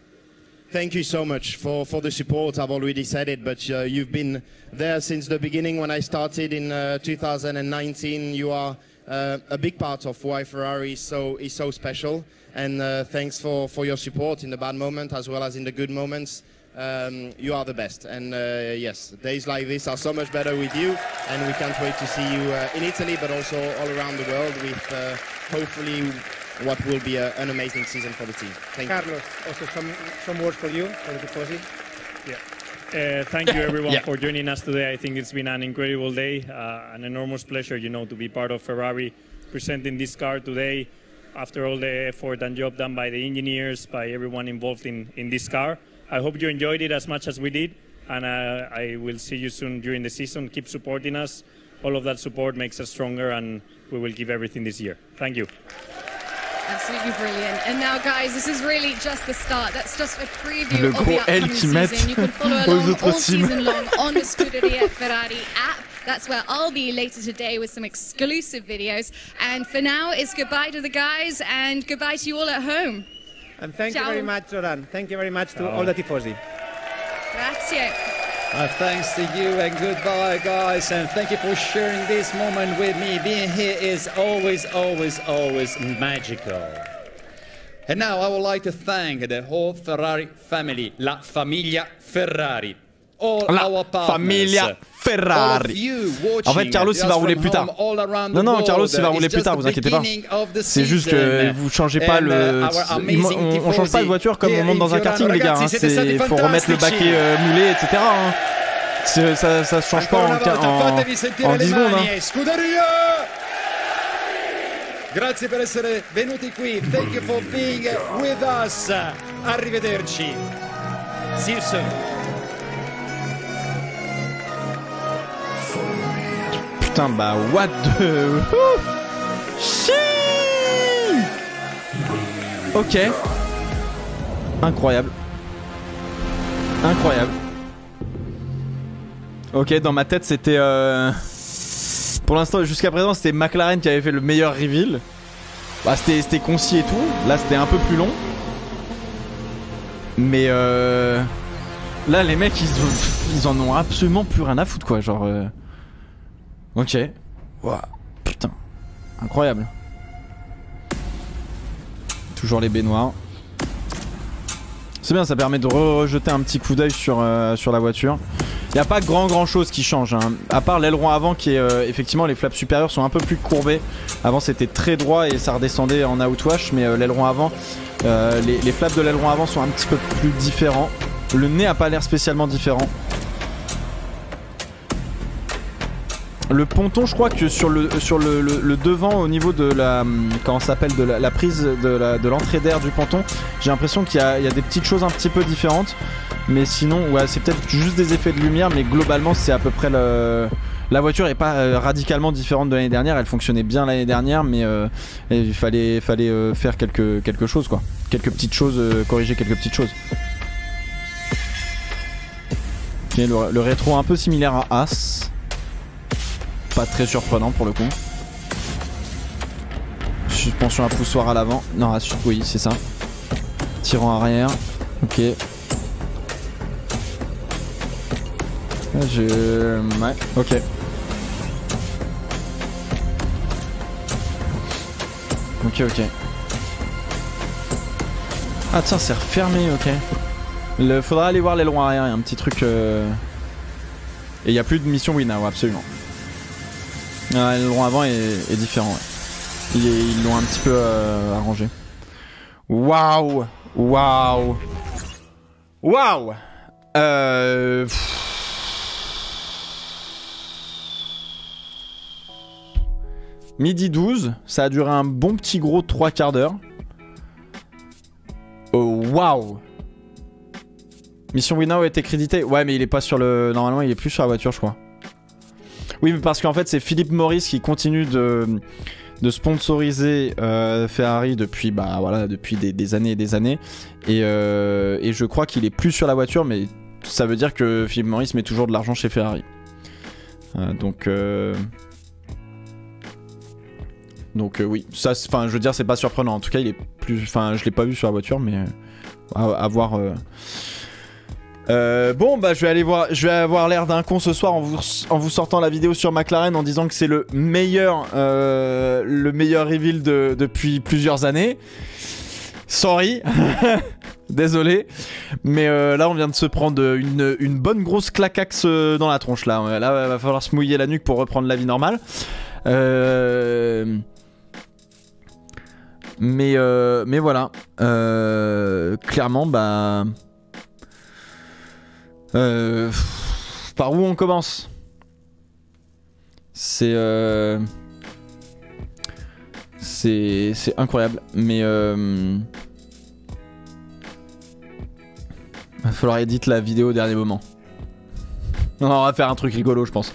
Speaker 6: Thank you so much for the support. I've already said it, but you've been there since the beginning when I started in 2019. You are a big part of why Ferrari is so special. And thanks for your support in the bad moment as well as in the good moments. You are the best. And yes, days like this are so much better with you. And we can't wait to see you in Italy, but also all around the world with hopefully what will be an amazing season for the team. Thank
Speaker 4: Carlos,
Speaker 6: you.
Speaker 4: also some words for you, for the Tifosi.
Speaker 5: Yeah. Thank you everyone for joining us today. I think it's been an incredible day, an enormous pleasure, you know, to be part of Ferrari presenting this car today after all the effort and job done by the engineers, by everyone involved in this car. I hope you enjoyed it as much as we did, and I will see you soon during the season. Keep supporting us. All of that support makes us stronger, and we will give everything this year. Thank you.
Speaker 3: Absolutely brilliant. And now, guys, this is really just the start. That's just a preview of the upcoming season. You can follow along all season long on the Scuderia Ferrari app. That's where I'll be later today with some exclusive videos. And for now, it's goodbye to the guys and goodbye to you all at home.
Speaker 4: And thank you very much, Zoran. Thank you very much to all the Tifosi.
Speaker 3: Grazie.
Speaker 2: Thanks to you and goodbye, guys. And thank you for sharing this moment with me. Being here is always, always, always magical. And now I would like to thank the whole Ferrari family, La Famiglia Ferrari.
Speaker 1: La Famiglia Ferrari. En fait, Carlos il va rouler plus tard. Non, Carlos il va rouler plus tard, vous inquiétez pas. C'est juste que vous changez pas le. On change pas de voiture comme on monte dans un karting, les gars. Il faut remettre le baquet moulé, etc. Ça se change pas en 10 secondes.
Speaker 2: Grazie per essere venuti qui. Thank you for being with us. Arrivederci. See you soon.
Speaker 1: Putain, bah, what the... Ok. Incroyable. Incroyable. Ok, dans ma tête, c'était... Pour l'instant, jusqu'à présent, c'était McLaren qui avait fait le meilleur reveal. Bah, c'était concis et tout. Là, c'était un peu plus long. Mais là, les mecs, ils en ont absolument plus rien à foutre, quoi. Genre... Ok. Wow. Putain. Incroyable. Toujours les baignoires. C'est bien, ça permet de rejeter un petit coup d'œil sur la voiture. Il n'y a pas grand chose qui change, hein. À part l'aileron avant qui est effectivement, les flaps supérieurs sont un peu plus courbés. Avant c'était très droit et ça redescendait en outwash, mais l'aileron avant, les flaps de l'aileron avant sont un petit peu plus différents. Le nez a pas l'air spécialement différent. Le ponton, je crois que sur le devant, au niveau de la, comment ça s'appelle, de la prise de l'entrée d'air du ponton, j'ai l'impression qu'il y a des petites choses un petit peu différentes. Mais sinon, ouais, c'est peut-être juste des effets de lumière, mais globalement, c'est à peu près la voiture est pas radicalement différente de l'année dernière. Elle fonctionnait bien l'année dernière, mais il fallait faire quelque chose, quoi. Quelques petites choses, corriger quelques petites choses. Okay, le rétro un peu similaire à As. Pas très surprenant pour le coup. Suspension à poussoir à l'avant. Non, oui, c'est ça. Tirant arrière. Ok. Ouais, ok. Ok. Ah tiens, c'est refermé, ok. Faudra aller voir l'aileron arrière, il y a un petit truc... Et il n'y a plus de mission Winnow, absolument. L'aileron avant est différent, ouais. Ils l'ont un petit peu arrangé. Waouh. Midi 12, ça a duré un bon petit gros 3 quarts d'heure. Oh, waouh. Mission Winnow était crédité. Ouais, mais il est pas sur le... Normalement, il est plus sur la voiture, je crois. Oui, mais parce qu'en fait, c'est Philip Morris qui continue de sponsoriser Ferrari depuis, depuis des années et des années. Et je crois qu'il est plus sur la voiture, mais ça veut dire que Philip Morris met toujours de l'argent chez Ferrari. Donc oui, ça, je veux dire, c'est pas surprenant. En tout cas, il est plus, je l'ai pas vu sur la voiture, mais à voir. Bon, bah je vais avoir l'air d'un con ce soir en vous sortant la vidéo sur McLaren en disant que c'est le meilleur reveal depuis plusieurs années. Sorry, désolé, mais là on vient de se prendre une bonne grosse claquaxe dans la tronche là. Là, va falloir se mouiller la nuque pour reprendre la vie normale. Mais voilà, clairement, bah. Par où on commence? C'est incroyable, mais va falloir éditer la vidéo au dernier moment. On va faire un truc rigolo, je pense.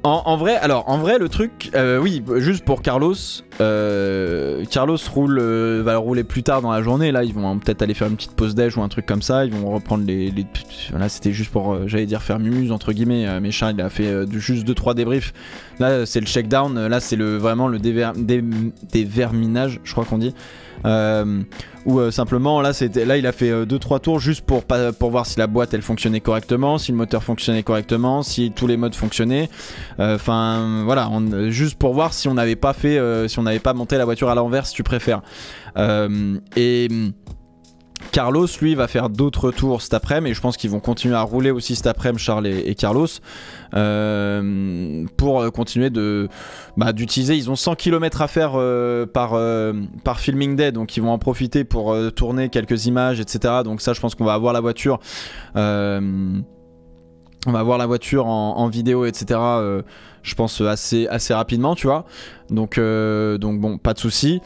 Speaker 1: En vrai, le truc, oui, juste pour Carlos, Carlos va rouler plus tard dans la journée. Là, ils vont peut-être aller faire une petite pause déj ou un truc comme ça. Ils vont reprendre Là, c'était juste pour, j'allais dire faire mumuse entre guillemets. Méchin, il a fait juste 2-3 débriefs. Là, c'est le shakedown. Là, c'est vraiment le déverminage, je crois qu'on dit. Ou simplement là il a fait 2-3 tours juste pour voir si la boîte elle fonctionnait correctement, si le moteur fonctionnait correctement, si tous les modes fonctionnaient, voilà, juste pour voir si on n'avait pas fait si on n'avait pas monté la voiture à l'envers, si tu préfères. Et Carlos lui va faire d'autres tours cet après-midi, et je pense qu'ils vont continuer à rouler aussi cet après-midi, Charles et Carlos, pour continuer d'utiliser. Ils ont 100 km à faire par filming day, donc ils vont en profiter pour tourner quelques images, etc. Donc ça, je pense qu'on va avoir la voiture on va voir la voiture en vidéo, etc. Je pense assez rapidement, tu vois. Donc bon, pas de souci.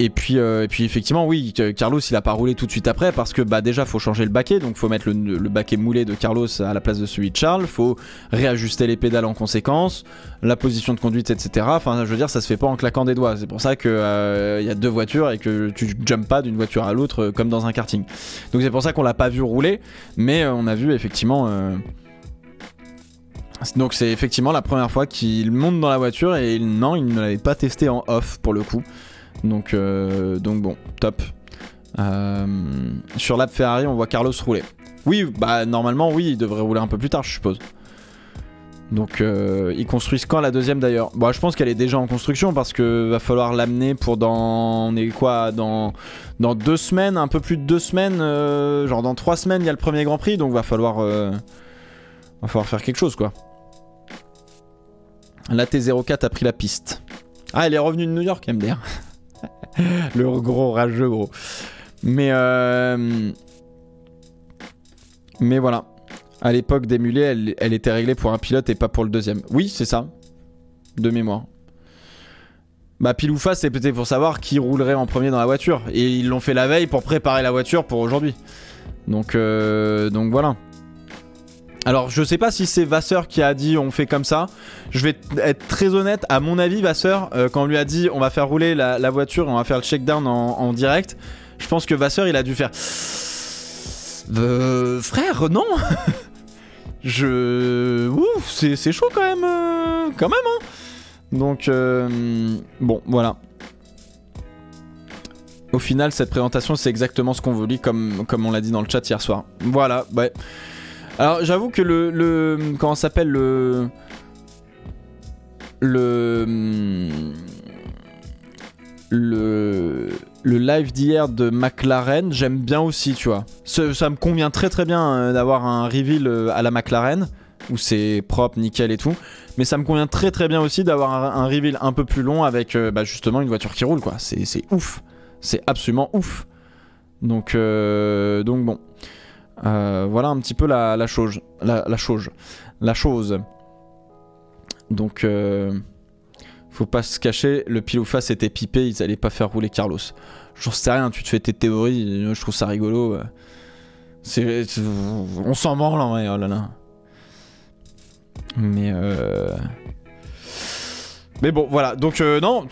Speaker 1: Et puis effectivement, oui, Carlos il a pas roulé tout de suite après parce que déjà faut changer le baquet, donc faut mettre le baquet moulé de Carlos à la place de celui de Charles, faut réajuster les pédales en conséquence, la position de conduite, etc. Enfin, je veux dire, ça se fait pas en claquant des doigts. C'est pour ça que y a deux voitures et que tu jumps pas d'une voiture à l'autre comme dans un karting. Donc c'est pour ça qu'on l'a pas vu rouler, mais on a vu effectivement. Donc c'est effectivement la première fois qu'il monte dans la voiture et non, il ne l'avait pas testé en off pour le coup. Donc bon, top. Sur l'app Ferrari, on voit Carlos rouler. Oui, normalement, oui, il devrait rouler un peu plus tard, je suppose. Donc, ils construisent quand la deuxième d'ailleurs? Je pense qu'elle est déjà en construction parce que va falloir l'amener pour on est quoi, dans 2 semaines, un peu plus de 2 semaines, genre dans 3 semaines, il y a le premier Grand Prix, donc va falloir faire quelque chose, quoi. La T04 a pris la piste. Ah, elle est revenue de New York, MDR. Le gros rageux gros. Mais voilà. À l'époque d'émuler, elle était réglée pour un pilote et pas pour le deuxième. Oui, c'est ça. De mémoire. Pile ou face, c'est peut-être pour savoir qui roulerait en premier dans la voiture. Et ils l'ont fait la veille pour préparer la voiture pour aujourd'hui. Donc voilà. Alors je sais pas si c'est Vasseur qui a dit on fait comme ça. Je vais être très honnête, à mon avis Vasseur, quand on lui a dit on va faire rouler la voiture et on va faire le check-down en direct, je pense que Vasseur il a dû faire frère non. Ouh, c'est chaud quand même hein. Donc bon voilà. Au final cette présentation c'est exactement ce qu'on veut lire comme on l'a dit dans le chat hier soir. Voilà, ouais. Alors j'avoue que comment ça s'appelle le live d'hier de McLaren, j'aime bien aussi, tu vois. Ça me convient très très bien d'avoir un reveal à la McLaren où c'est propre, nickel et tout. Mais ça me convient très très bien aussi d'avoir un reveal un peu plus long avec justement une voiture qui roule, quoi. C'est ouf, c'est absolument ouf. Donc bon. Voilà un petit peu la chose. Donc faut pas se cacher, le pile ou face était pipé, ils allaient pas faire rouler Carlos. J'en sais rien, tu te fais tes théories, je trouve ça rigolo. On s'en branle en vrai, oh là là. Mais bon voilà, donc non,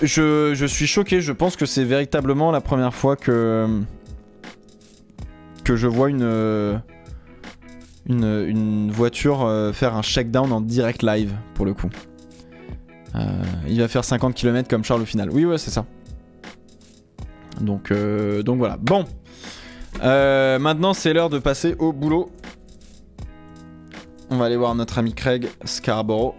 Speaker 1: je suis choqué, je pense que c'est véritablement la première fois que je vois une voiture faire un shakedown en direct live pour le coup. Il va faire 50 km comme Charles au final. Oui ouais c'est ça. Donc voilà. Bon. Maintenant c'est l'heure de passer au boulot. On va aller voir notre ami Craig Scarborough.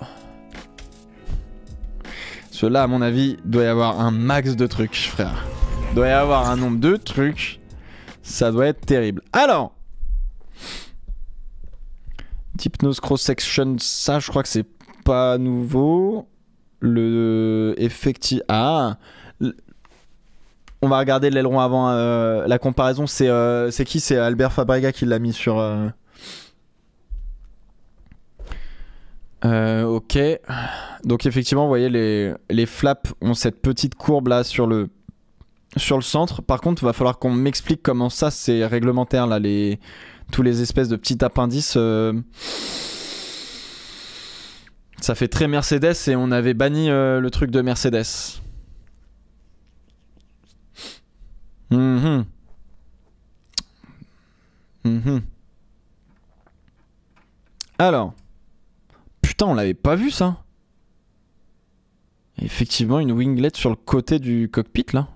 Speaker 1: Cela à mon avis doit y avoir un max de trucs frère. Doit y avoir un nombre de trucs. Ça doit être terrible. Alors, Hypnose Cross Section, ça je crois que c'est pas nouveau. Le effectif. Ah, on va regarder l'aileron avant. La comparaison, c'est qui? C'est Albert Fabrega qui l'a mis sur. Ok. Donc effectivement, vous voyez les flaps ont cette petite courbe là sur le centre. Par contre, il va falloir qu'on m'explique comment ça c'est réglementaire là, tous les espèces de petits appendices. Ça fait très Mercedes et on avait banni le truc de Mercedes. Alors, putain, on l'avait pas vu ça. Effectivement, une winglet sur le côté du cockpit là.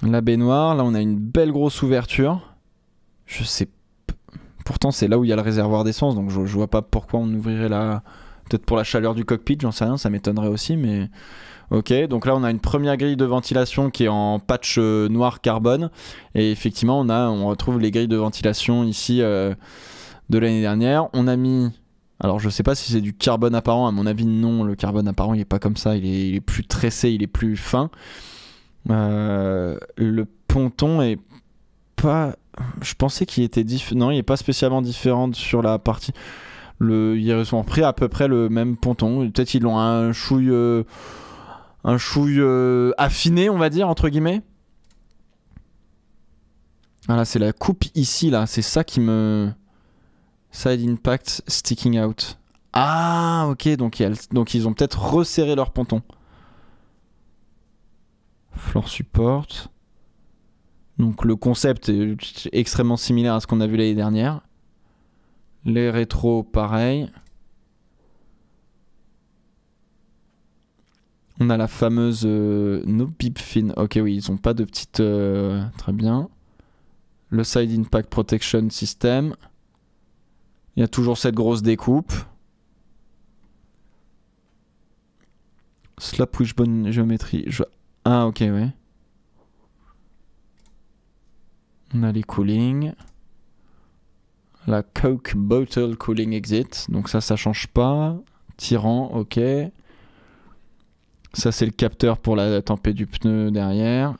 Speaker 1: La baignoire, là on a une belle grosse ouverture. Je sais. Pourtant c'est là où il y a le réservoir d'essence, donc je vois pas pourquoi on ouvrirait là. Peut-être pour la chaleur du cockpit, j'en sais rien, ça m'étonnerait aussi, mais. Ok, donc là on a une première grille de ventilation qui est en patch noir carbone. Et effectivement on retrouve les grilles de ventilation ici de l'année dernière. On a mis. Alors je sais pas si c'est du carbone apparent, à mon avis non, le carbone apparent il est pas comme ça, il est plus tressé, il est plus fin. Le ponton est pas. Je pensais qu'il était différent. Non, il est pas spécialement différent sur la partie. Ils ont pris à peu près le même ponton. Peut-être ils l'ont un chouille affiné, on va dire, entre guillemets. Voilà, c'est la coupe ici, là. C'est ça qui me... Side impact sticking out. Ah, ok, donc ils ont peut-être resserré leur ponton. Floor support. Donc le concept est extrêmement similaire à ce qu'on a vu l'année dernière. Les rétros, pareil. On a la fameuse no beep fin. Ok, oui, ils ont pas de petite... très bien. Le side impact protection system. Il y a toujours cette grosse découpe. Slap wishbone géométrie. Ah, ok, ouais. On a les cooling. La Coke Bottle Cooling Exit. Donc ça change pas. Tirant, ok. Ça, c'est le capteur pour la tempête du pneu derrière.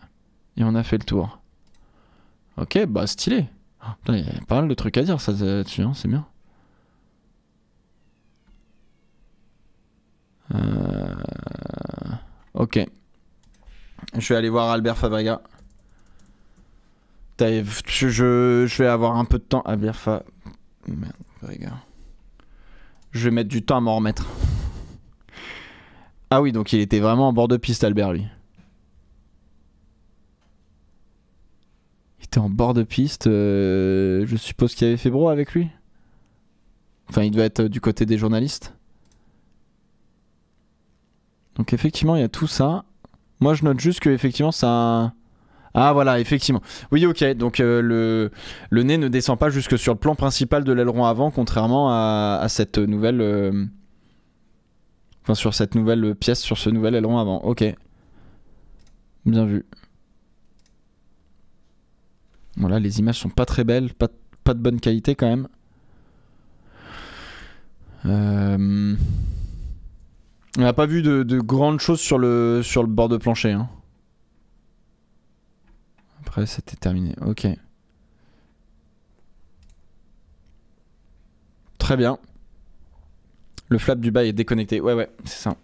Speaker 1: Et on a fait le tour. Ok, bah stylé. Il y a pas mal de trucs à dire, ça, c'est bien. Ok. Je vais aller voir Albert Fabrega. Je vais avoir un peu de temps. Albert Fabrega. Je vais mettre du temps à m'en remettre. Ah oui, donc il était vraiment en bord de piste, Albert, lui. Il était en bord de piste. Je suppose qu'il y avait Febro avec lui. Enfin, il devait être du côté des journalistes. Donc effectivement, il y a tout ça. Moi, je note juste que effectivement, ça... Ah voilà, effectivement. Oui, ok. Donc le nez ne descend pas jusque sur le plan principal de l'aileron avant, contrairement à cette nouvelle... Enfin, sur cette nouvelle pièce, sur ce nouvel aileron avant. Ok. Bien vu. Voilà, les images sont pas très belles, pas de bonne qualité quand même. On n'a pas vu de grandes choses sur le bord de plancher. Hein. Après, c'était terminé. Ok. Très bien. Le flap du bas est déconnecté. Ouais, c'est ça.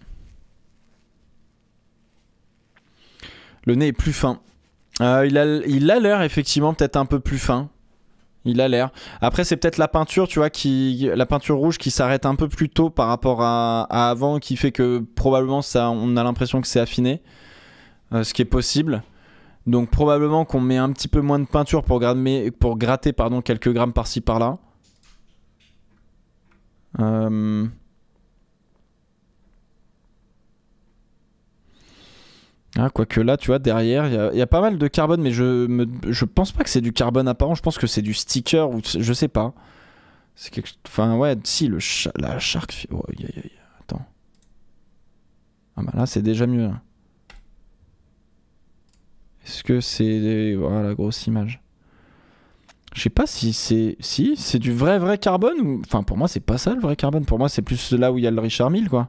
Speaker 1: Le nez est plus fin. Il a l'air effectivement peut-être un peu plus fin. Il a l'air. Après, c'est peut-être la peinture, tu vois, la peinture rouge qui s'arrête un peu plus tôt par rapport à avant, qui fait que probablement on a l'impression que c'est affiné, ce qui est possible. Donc probablement qu'on met un petit peu moins de peinture pour gratter quelques grammes par-ci par-là. Ah, quoique là, tu vois, derrière, il y a pas mal de carbone, mais je pense pas que c'est du carbone apparent, je pense que c'est du sticker, ou je sais pas. C'est quelque... Enfin, ouais, si, la Shark... Oh, attends. Ah bah là, c'est déjà mieux. Là. Est-ce que c'est... Voilà, la grosse image. Je sais pas si c'est... Si, c'est du vrai carbone ou... Enfin, pour moi, c'est pas ça, le vrai carbone. Pour moi, c'est plus là où il y a le Richard Mille, quoi.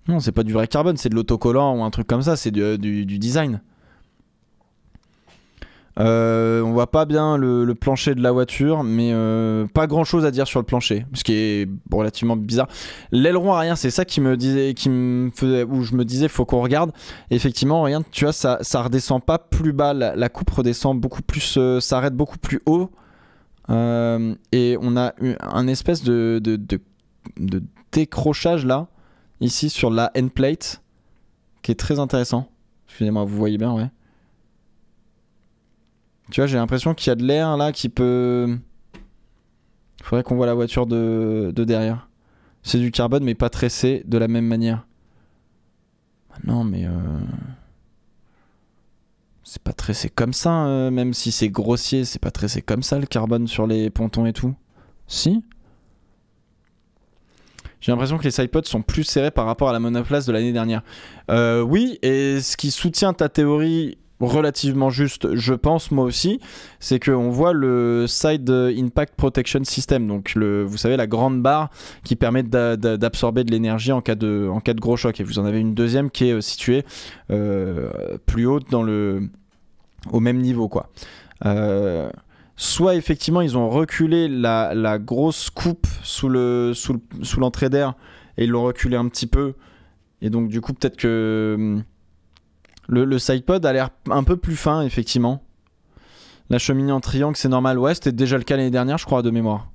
Speaker 1: Non, c'est pas du vrai carbone, c'est de l'autocollant ou un truc comme ça, c'est du design. On voit pas bien le plancher de la voiture, mais pas grand chose à dire sur le plancher, ce qui est relativement bizarre. L'aileron arrière, c'est ça où je me disais faut qu'on regarde. Et effectivement, regarde, tu vois, ça redescend pas plus bas, la coupe redescend beaucoup plus, s'arrête beaucoup plus haut. Et on a un espèce de décrochage là. Ici sur la end plate qui est très intéressant. Excusez-moi, vous voyez bien, ouais. Tu vois, j'ai l'impression qu'il y a de l'air là qui peut... Faudrait qu'on voit la voiture de derrière. C'est du carbone mais pas tressé de la même manière. Non mais... C'est pas tressé comme ça, même si c'est grossier, c'est pas tressé comme ça le carbone sur les pontons et tout. Si ? J'ai l'impression que les sidepods sont plus serrés par rapport à la monoplace de l'année dernière. Oui, et ce qui soutient ta théorie relativement juste, je pense, moi aussi, c'est qu'on voit le Side Impact Protection System, donc vous savez, la grande barre qui permet d'absorber de l'énergie en cas de gros choc. Et vous en avez une deuxième qui est située plus haute au même niveau, quoi. soit effectivement ils ont reculé la grosse coupe sous l'entrée d'air et ils l'ont reculé un petit peu, et donc du coup peut-être que le sidepod a l'air un peu plus fin effectivement. La cheminée en triangle c'est normal, ouais c'était déjà le cas l'année dernière je crois de mémoire.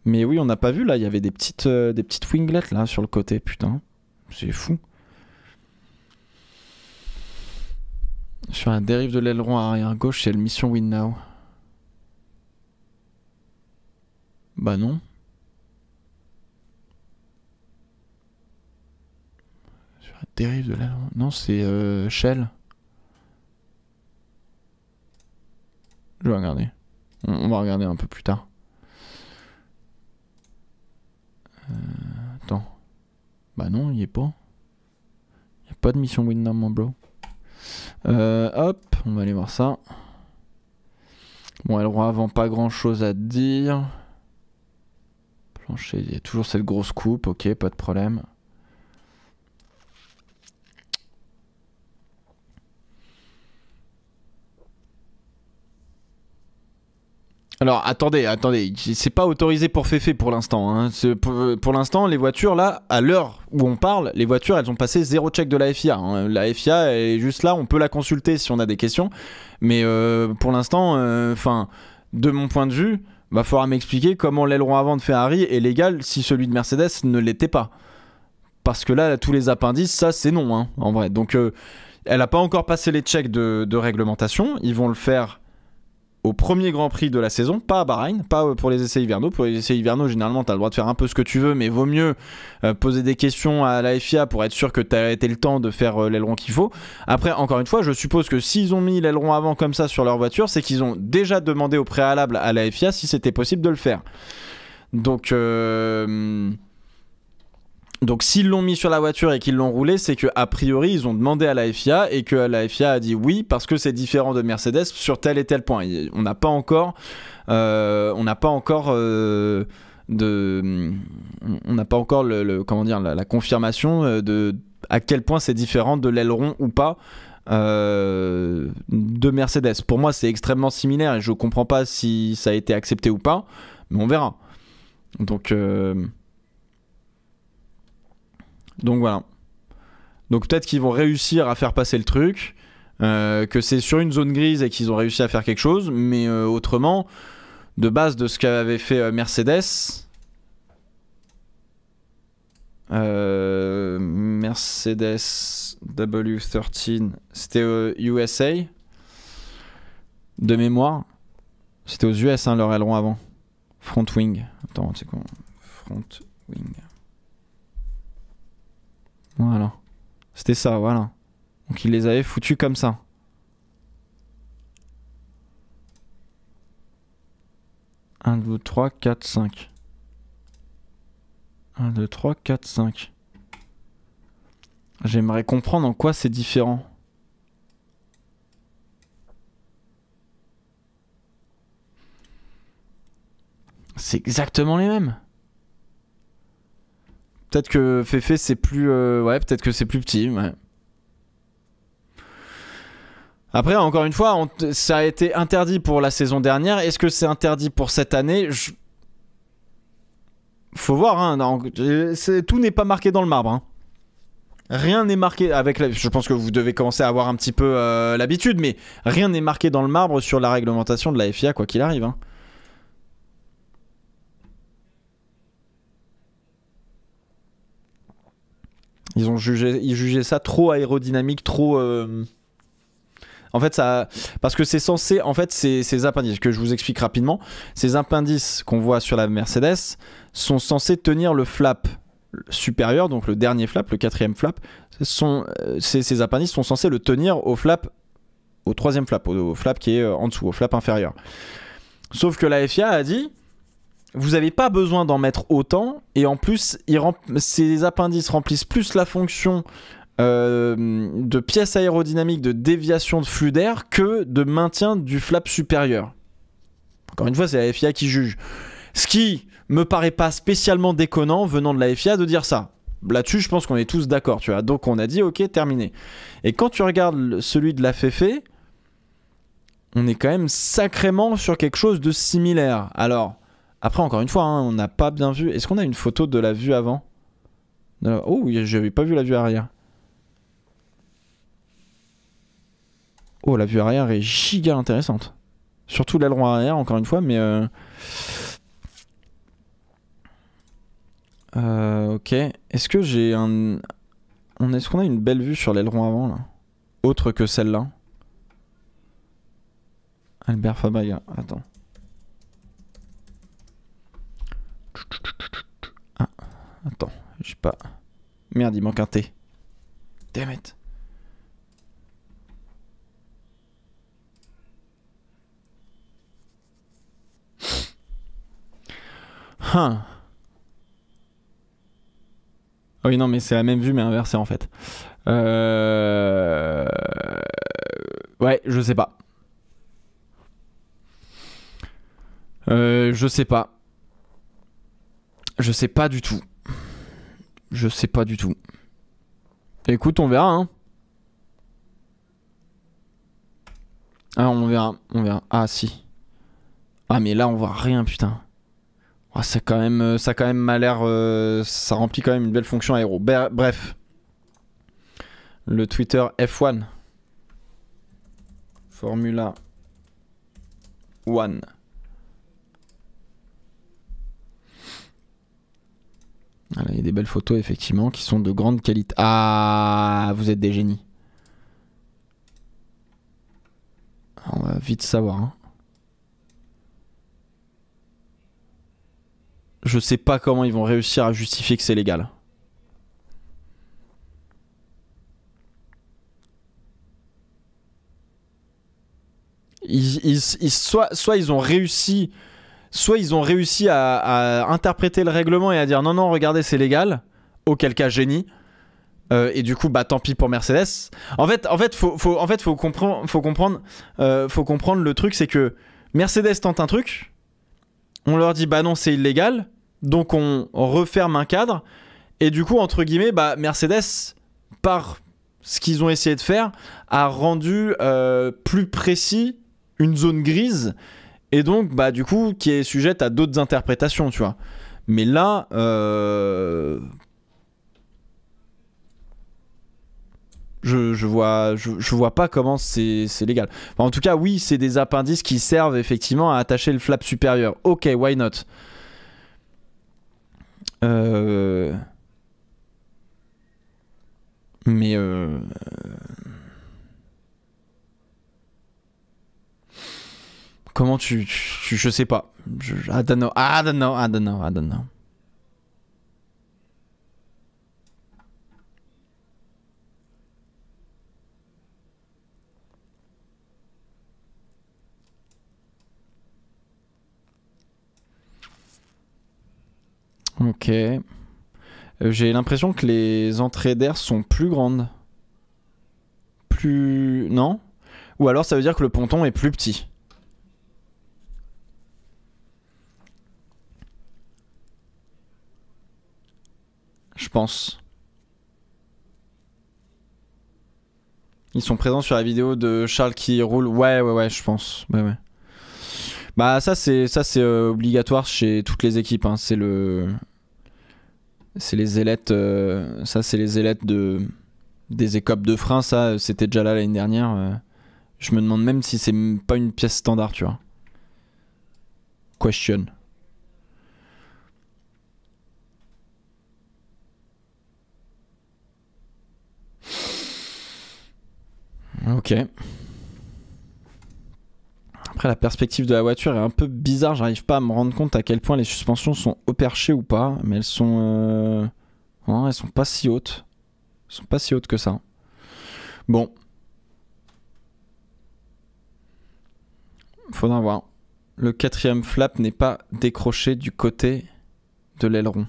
Speaker 1: Mais oui on n'a pas vu là, il y avait des petites winglets là sur le côté, putain c'est fou. Sur la dérive de l'aileron arrière gauche, c'est le Mission Win Now. Bah non. Sur la dérive de l'aileron... Non, c'est Shell. Je vais regarder. On va regarder un peu plus tard. Attends. Bah non, il y est pas. Il n'y a pas de Mission Win Now, mon bro. Hop, on va aller voir ça. Bon, aileron avant, pas grand chose à dire. Plancher, il y a toujours cette grosse coupe, ok, pas de problème. Alors attendez, c'est pas autorisé pour Féfé pour l'instant. Hein. Pour l'instant, les voitures là, à l'heure où on parle, les voitures elles ont passé 0 check de la FIA. Hein. La FIA est juste là, on peut la consulter si on a des questions. Mais pour l'instant, de mon point de vue, va falloir m'expliquer comment l'aileron avant de Ferrari est légal si celui de Mercedes ne l'était pas. Parce que là, tous les appendices, ça c'est non, hein, en vrai. Donc elle a pas encore passé les checks de réglementation. Ils vont le faire au premier Grand Prix de la saison, pas à Bahreïn, pas pour les essais hivernaux. Pour les essais hivernaux, généralement, tu as le droit de faire un peu ce que tu veux, mais vaut mieux poser des questions à la FIA pour être sûr que tu as été le temps de faire l'aileron qu'il faut. Après, encore une fois, je suppose que s'ils ont mis l'aileron avant comme ça sur leur voiture, c'est qu'ils ont déjà demandé au préalable à la FIA si c'était possible de le faire. Donc s'ils l'ont mis sur la voiture et qu'ils l'ont roulé, c'est qu'a priori ils ont demandé à la FIA et que la FIA a dit oui parce que c'est différent de Mercedes sur tel et tel point. On n'a pas encore, la confirmation de à quel point c'est différent de l'aileron ou pas de Mercedes. Pour moi c'est extrêmement similaire et je comprends pas si ça a été accepté ou pas, mais on verra. Donc voilà. Donc peut-être qu'ils vont réussir à faire passer le truc, que c'est sur une zone grise et qu'ils ont réussi à faire quelque chose, mais autrement, de base de ce qu'avait fait Mercedes, Mercedes W13, c'était USA, de mémoire, c'était aux US hein, leur aileron avant, front wing, attends c'est quoi, front wing. Voilà. C'était ça, voilà. Donc il les avait foutus comme ça. Un, 2, 3, 4, 5. 1, 2, 3, 4, 5. J'aimerais comprendre en quoi c'est différent. C'est exactement les mêmes. Peut-être que Féfé c'est plus ouais, peut-être que c'est plus petit, ouais. Après encore une fois, ça a été interdit pour la saison dernière. Est-ce que c'est interdit pour cette année? Faut voir hein, non, tout n'est pas marqué dans le marbre hein. Rien n'est marqué avec je pense que vous devez commencer à avoir un petit peu l'habitude, mais rien n'est marqué dans le marbre sur la réglementation de la FIA quoi qu'il arrive hein. Ils jugeaient ça trop aérodynamique, trop... En fait, ça... Parce que c'est censé... En fait, ces appendices, que je vous explique rapidement, ces appendices qu'on voit sur la Mercedes sont censés tenir le flap supérieur, donc le dernier flap, le 4e flap. Ces appendices sont censés le tenir au flap, au 3e flap, au flap qui est en dessous, au flap inférieur. Sauf que la FIA a dit... Vous n'avez pas besoin d'en mettre autant, et en plus, ces appendices remplissent plus la fonction de pièce aérodynamique, de déviation de flux d'air, que de maintien du flap supérieur. Encore une fois, c'est la FIA qui juge. Ce qui me paraît pas spécialement déconnant venant de la FIA de dire ça. Là-dessus, je pense qu'on est tous d'accord, tu vois. Donc on a dit, ok, terminé. Et quand tu regardes celui de la Féfé, on est quand même sacrément sur quelque chose de similaire. Alors, après, encore une fois, hein, on n'a pas bien vu. Est-ce qu'on a une photo de la vue avant? Oh, j'avais pas vu la vue arrière. Oh, la vue arrière est giga intéressante. Surtout l'aileron arrière, encore une fois, mais... ok. Est-ce que j'ai un... Est-ce qu'on a une belle vue sur l'aileron avant, là? Autre que celle-là. Albert Fabrega, attends. Ah, attends, j'ai pas... Merde, il manque un T. Damn it. Huh. Oh oui, non, mais c'est la même vue, mais inversée en fait. Ouais, je sais pas. Je sais pas. Je sais pas du tout. Je sais pas du tout. Écoute, on verra, hein. Ah, on verra, on verra. Ah, si. Ah, mais là, on voit rien, putain. Oh, ça quand même m'a l'air... ça remplit quand même une belle fonction aéro. Bref. Le Twitter F1. Formula 1. Voilà, il y a des belles photos, effectivement, qui sont de grande qualité. Ah, vous êtes des génies. On va vite savoir, hein. Je sais pas comment ils vont réussir à justifier que c'est légal. Soit ils ont réussi... Soit ils ont réussi à interpréter le règlement et à dire non, non, regardez, c'est légal. Auquel cas, génie. Et du coup, bah tant pis pour Mercedes. En fait, faut comprendre le truc, c'est que Mercedes tente un truc. On leur dit bah non, c'est illégal. Donc on referme un cadre. Et du coup, entre guillemets, bah Mercedes, par ce qu'ils ont essayé de faire, a rendu plus précis une zone grise. Et donc, bah, du coup, qui est sujette à d'autres interprétations, tu vois. Mais là, je vois pas comment c'est légal. Enfin, en tout cas, oui, c'est des appendices qui servent effectivement à attacher le flap supérieur. Ok, why not? Mais comment je sais pas. I don't know. Ok. J'ai l'impression que les entrées d'air sont plus grandes. Non? Ou alors ça veut dire que le ponton est plus petit. Je pense. Ils sont présents sur la vidéo de Charles qui roule. Ouais, je pense. Ouais. Bah ça c'est obligatoire chez toutes les équipes, hein. C'est les ailettes. Ça c'est les ailettes des écopes de frein. Ça c'était déjà là l'année dernière. Je me demande même si c'est pas une pièce standard, tu vois. Question. Ok. Après, la perspective de la voiture est un peu bizarre. J'arrive pas à me rendre compte à quel point les suspensions sont au perché ou pas. Mais elles sont... elles sont pas si hautes. Elles sont pas si hautes que ça. Bon. Faudra voir. Le quatrième flap n'est pas décroché du côté de l'aileron.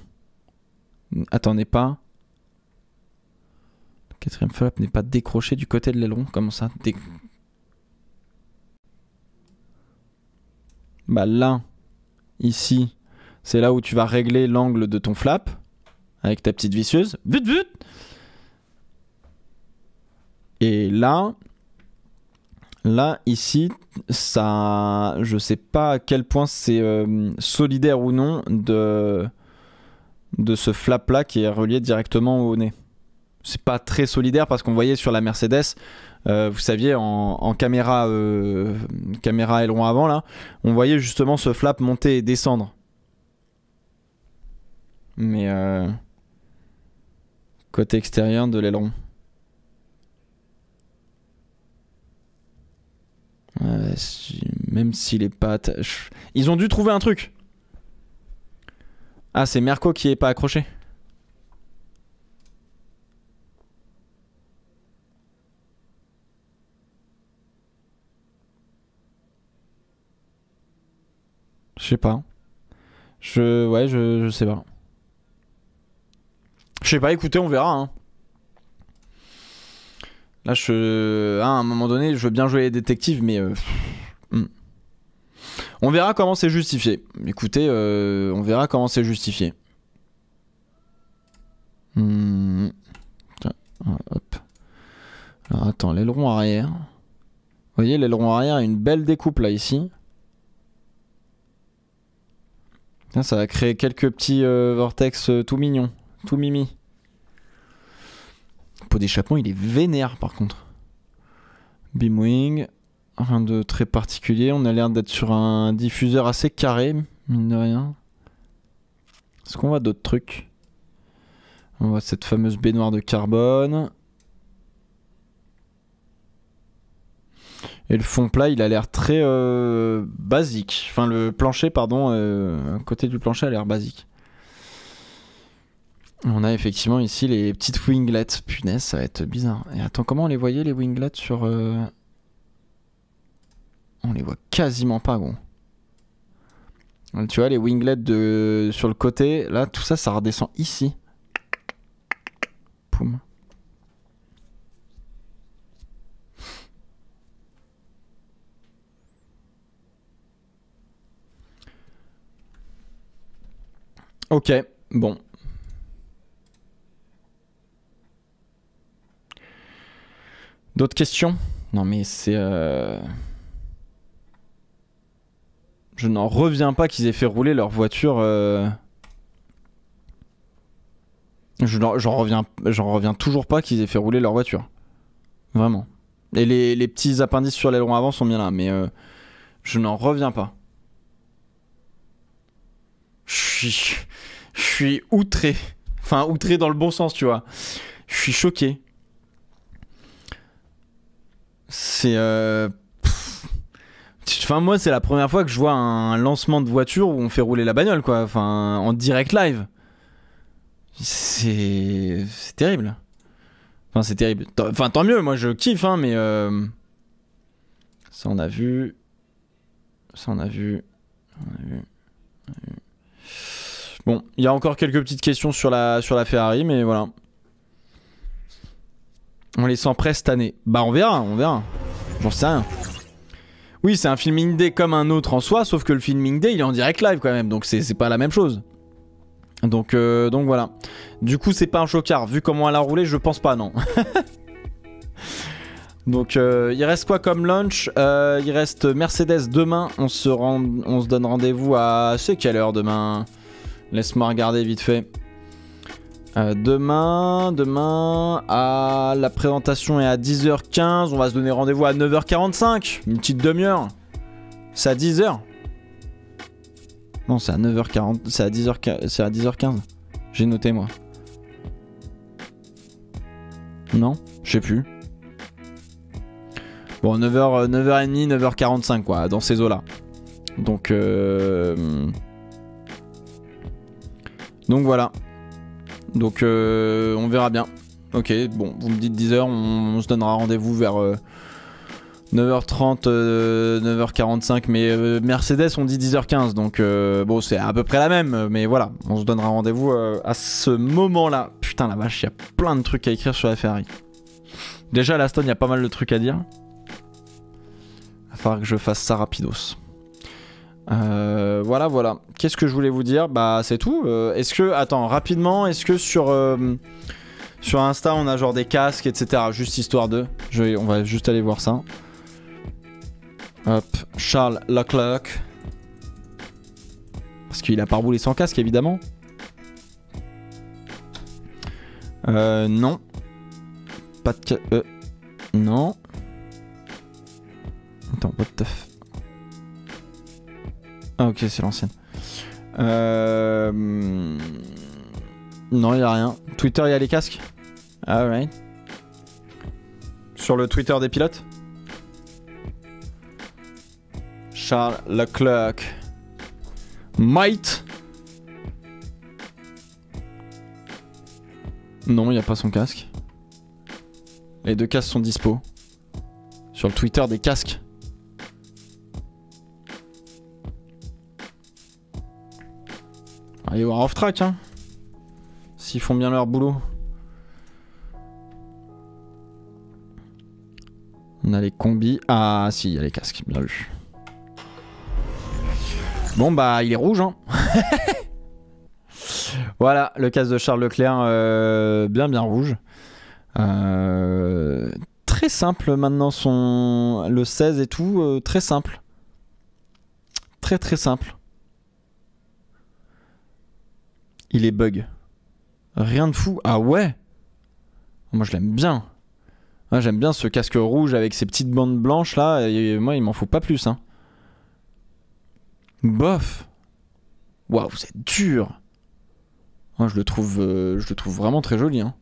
Speaker 1: Attendez pas. Le quatrième flap n'est pas décroché du côté de l'aileron. Comment ça? Bah là, ici, c'est là où tu vas régler l'angle de ton flap avec ta petite visseuse. Et là, Là, ici, ça, je sais pas à quel point c'est solidaire ou non de ce flap-là qui est relié directement au nez. C'est pas très solidaire parce qu'on voyait sur la Mercedes, vous saviez, en caméra aileron avant, là, on voyait justement ce flap monter et descendre. Mais côté extérieur de l'aileron. Ouais, même s'il est pas... Ils ont dû trouver un truc. Ah, c'est Merco qui est pas accroché. Je sais pas. Ouais, je sais pas. Je sais pas, écoutez, on verra. Hein. Là, à un moment donné, je veux bien jouer les détectives, mais... On verra comment c'est justifié. Écoutez, on verra comment c'est justifié. Tiens, hop. Alors, attends, l'aileron arrière. Vous voyez, l'aileron arrière a une belle découpe, là, ici. Ça va créer quelques petits vortex tout mignons, tout mimi. Le pot d'échappement, il est vénère par contre. Beamwing, rien de très particulier. On a l'air d'être sur un diffuseur assez carré, mine de rien. Est-ce qu'on voit d'autres trucs? On voit cette fameuse baignoire de carbone. Et le fond plat, il a l'air très basique. Enfin, le plancher, pardon, à côté du plancher a l'air basique. On a effectivement ici les petites winglets. Punaise, ça va être bizarre. Et attends, comment on les voyait, les winglets sur... On les voit quasiment pas, gros. Tu vois, les winglets sur le côté, là, tout ça, ça redescend ici. Poum. Ok, bon. D'autres questions? Non mais c'est... Je n'en reviens pas qu'ils aient fait rouler leur voiture... J'en reviens toujours pas qu'ils aient fait rouler leur voiture. Vraiment. Et les petits appendices sur l'aileron avant sont bien là, mais je n'en reviens pas. Je suis outré. Enfin, outré dans le bon sens, tu vois. Je suis choqué. C'est... Enfin, moi, c'est la première fois que je vois un lancement de voiture où on fait rouler la bagnole, quoi. Enfin, en direct live. C'est terrible. Enfin, c'est terrible. Enfin, tant mieux, moi, je kiffe, hein, mais... Ça, on a vu. Ça, on a vu. Bon, il y a encore quelques petites questions sur la Ferrari, mais voilà. On les sent prêts cette année. Bah on verra. J'en sais rien. Oui, c'est un filming day comme un autre en soi, sauf que le filming day il est en direct live quand même, donc c'est pas la même chose. Donc voilà. Du coup c'est pas un chocard, vu comment elle a roulé, je pense pas, non. Donc il reste quoi comme lunch? Il reste Mercedes demain, on se donne rendez-vous à... C'est quelle heure demain? Laisse-moi regarder vite fait. Demain, la présentation est à 10h15. On va se donner rendez-vous à 9h45. Une petite demi-heure. C'est à 10h. Non, c'est à 9h40. C'est à 10h15. J'ai noté, moi. Non, je sais plus. Bon, 9h30, 9h45, quoi, dans ces eaux-là. Donc voilà. Donc on verra bien. Ok, bon, vous me dites 10h, on se donnera rendez-vous vers 9h30, 9h45. Mais Mercedes, on dit 10h15. Donc bon, c'est à peu près la même. Mais voilà, on se donnera rendez-vous à ce moment-là. Putain, la vache, il y a plein de trucs à écrire sur la Ferrari. Déjà, à l'Aston, il y a pas mal de trucs à dire. Il va falloir que je fasse ça rapidos. Voilà. Qu'est-ce que je voulais vous dire? Bah c'est tout. Est-ce que, attends, rapidement, est-ce que sur Insta on a genre des casques, etc. Juste histoire de... On va juste aller voir ça. Hop, Charles Leclerc. Parce qu'il a pas roulé sans casque, évidemment. Non. Pas de casque. Non. Attends, what the f... Ah ok, c'est l'ancienne. Non, il n'y a rien. Twitter, il y a les casques. Alright. Sur le Twitter des pilotes. Charles Leclerc. Might. Non, il n'y a pas son casque. Les deux casques sont dispo. Sur le Twitter des casques. Allez voir off-track, hein. S'ils font bien leur boulot. On a les combis. Ah si, il y a les casques, bien vu. Bon bah il est rouge, hein. Voilà, le casque de Charles Leclerc, bien rouge. Très simple maintenant, le 16 et tout, très simple. Très simple. Il est bug. Rien de fou. Ah ouais. Moi je l'aime bien. Moi j'aime bien ce casque rouge avec ces petites bandes blanches là. Et moi il m'en faut pas plus. Hein. Bof. Waouh, c'est dur. Moi je le trouve vraiment très joli. Hein.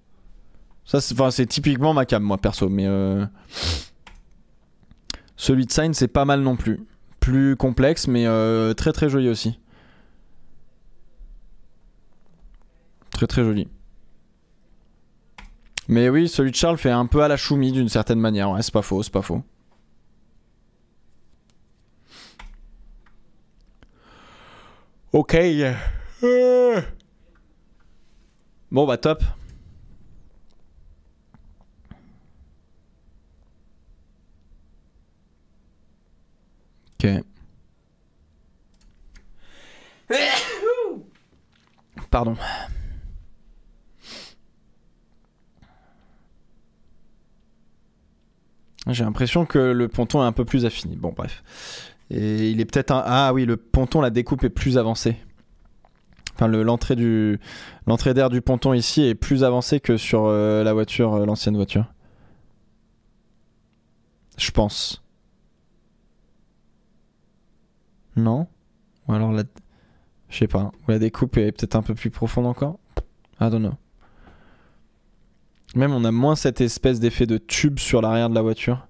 Speaker 1: Ça c'est typiquement ma cam moi perso. Mais celui de Sainz c'est pas mal non plus. Plus complexe mais très joli aussi. Très joli. Mais oui, celui de Charles fait un peu à la Choumi d'une certaine manière. Ouais, c'est pas faux, c'est pas faux. Ok. Bon bah top. Ok. Pardon. J'ai l'impression que le ponton est un peu plus affiné. Bon, bref. Et il est peut-être un... Ah oui, le ponton, la découpe est plus avancée. Enfin, l'entrée d'air du ponton ici est plus avancée que sur la voiture, l'ancienne voiture. Je pense. Non? Ou alors la... Je sais pas. Ou la découpe est peut-être un peu plus profonde encore? I don't know. Même on a moins cette espèce d'effet de tube sur l'arrière de la voiture.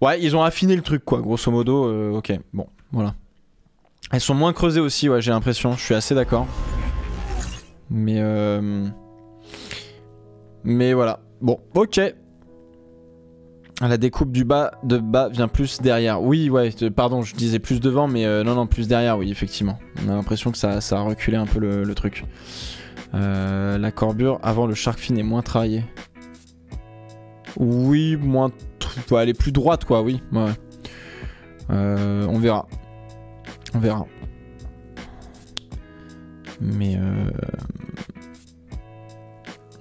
Speaker 1: Ouais, ils ont affiné le truc quoi, grosso modo. Ok, bon, voilà. Elles sont moins creusées aussi, ouais, j'ai l'impression. Je suis assez d'accord. Mais voilà. Bon, ok. La découpe de bas vient plus derrière. Oui, ouais, pardon, je disais plus devant, mais non, plus derrière, oui, effectivement. On a l'impression que ça a reculé un peu le truc. La courbure avant le shark fin est moins travaillée. Oui, moins... Elle est plus droite, quoi, oui. Ouais. On verra. On verra. Mais...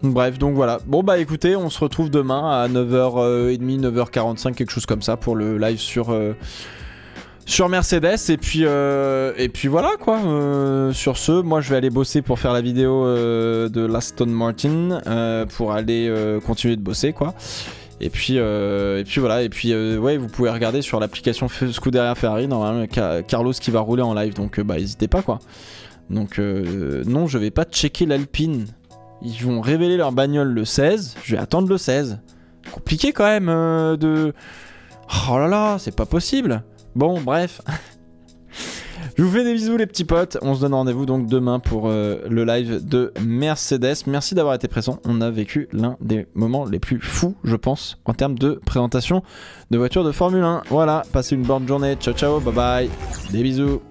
Speaker 1: Bref, donc voilà. Bon bah écoutez, on se retrouve demain à 9h30, 9h45, quelque chose comme ça pour le live sur Mercedes. Et puis voilà quoi. Sur ce, moi je vais aller bosser pour faire la vidéo de l'Aston Martin pour aller continuer de bosser quoi. Et puis voilà. Et puis ouais, vous pouvez regarder sur l'application Scuderia Ferrari normalement Carlos qui va rouler en live. Donc bah n'hésitez pas quoi. Donc non, je vais pas checker l'Alpine. Ils vont révéler leur bagnole le 16. Je vais attendre le 16. Compliqué quand même de... Oh là là, c'est pas possible. Bon, bref. Je vous fais des bisous les petits potes. On se donne rendez-vous donc demain pour le live de Mercedes. Merci d'avoir été présent. On a vécu l'un des moments les plus fous, je pense, en termes de présentation de voitures de Formule 1. Voilà, passez une bonne journée. Ciao, ciao, bye bye. Des bisous.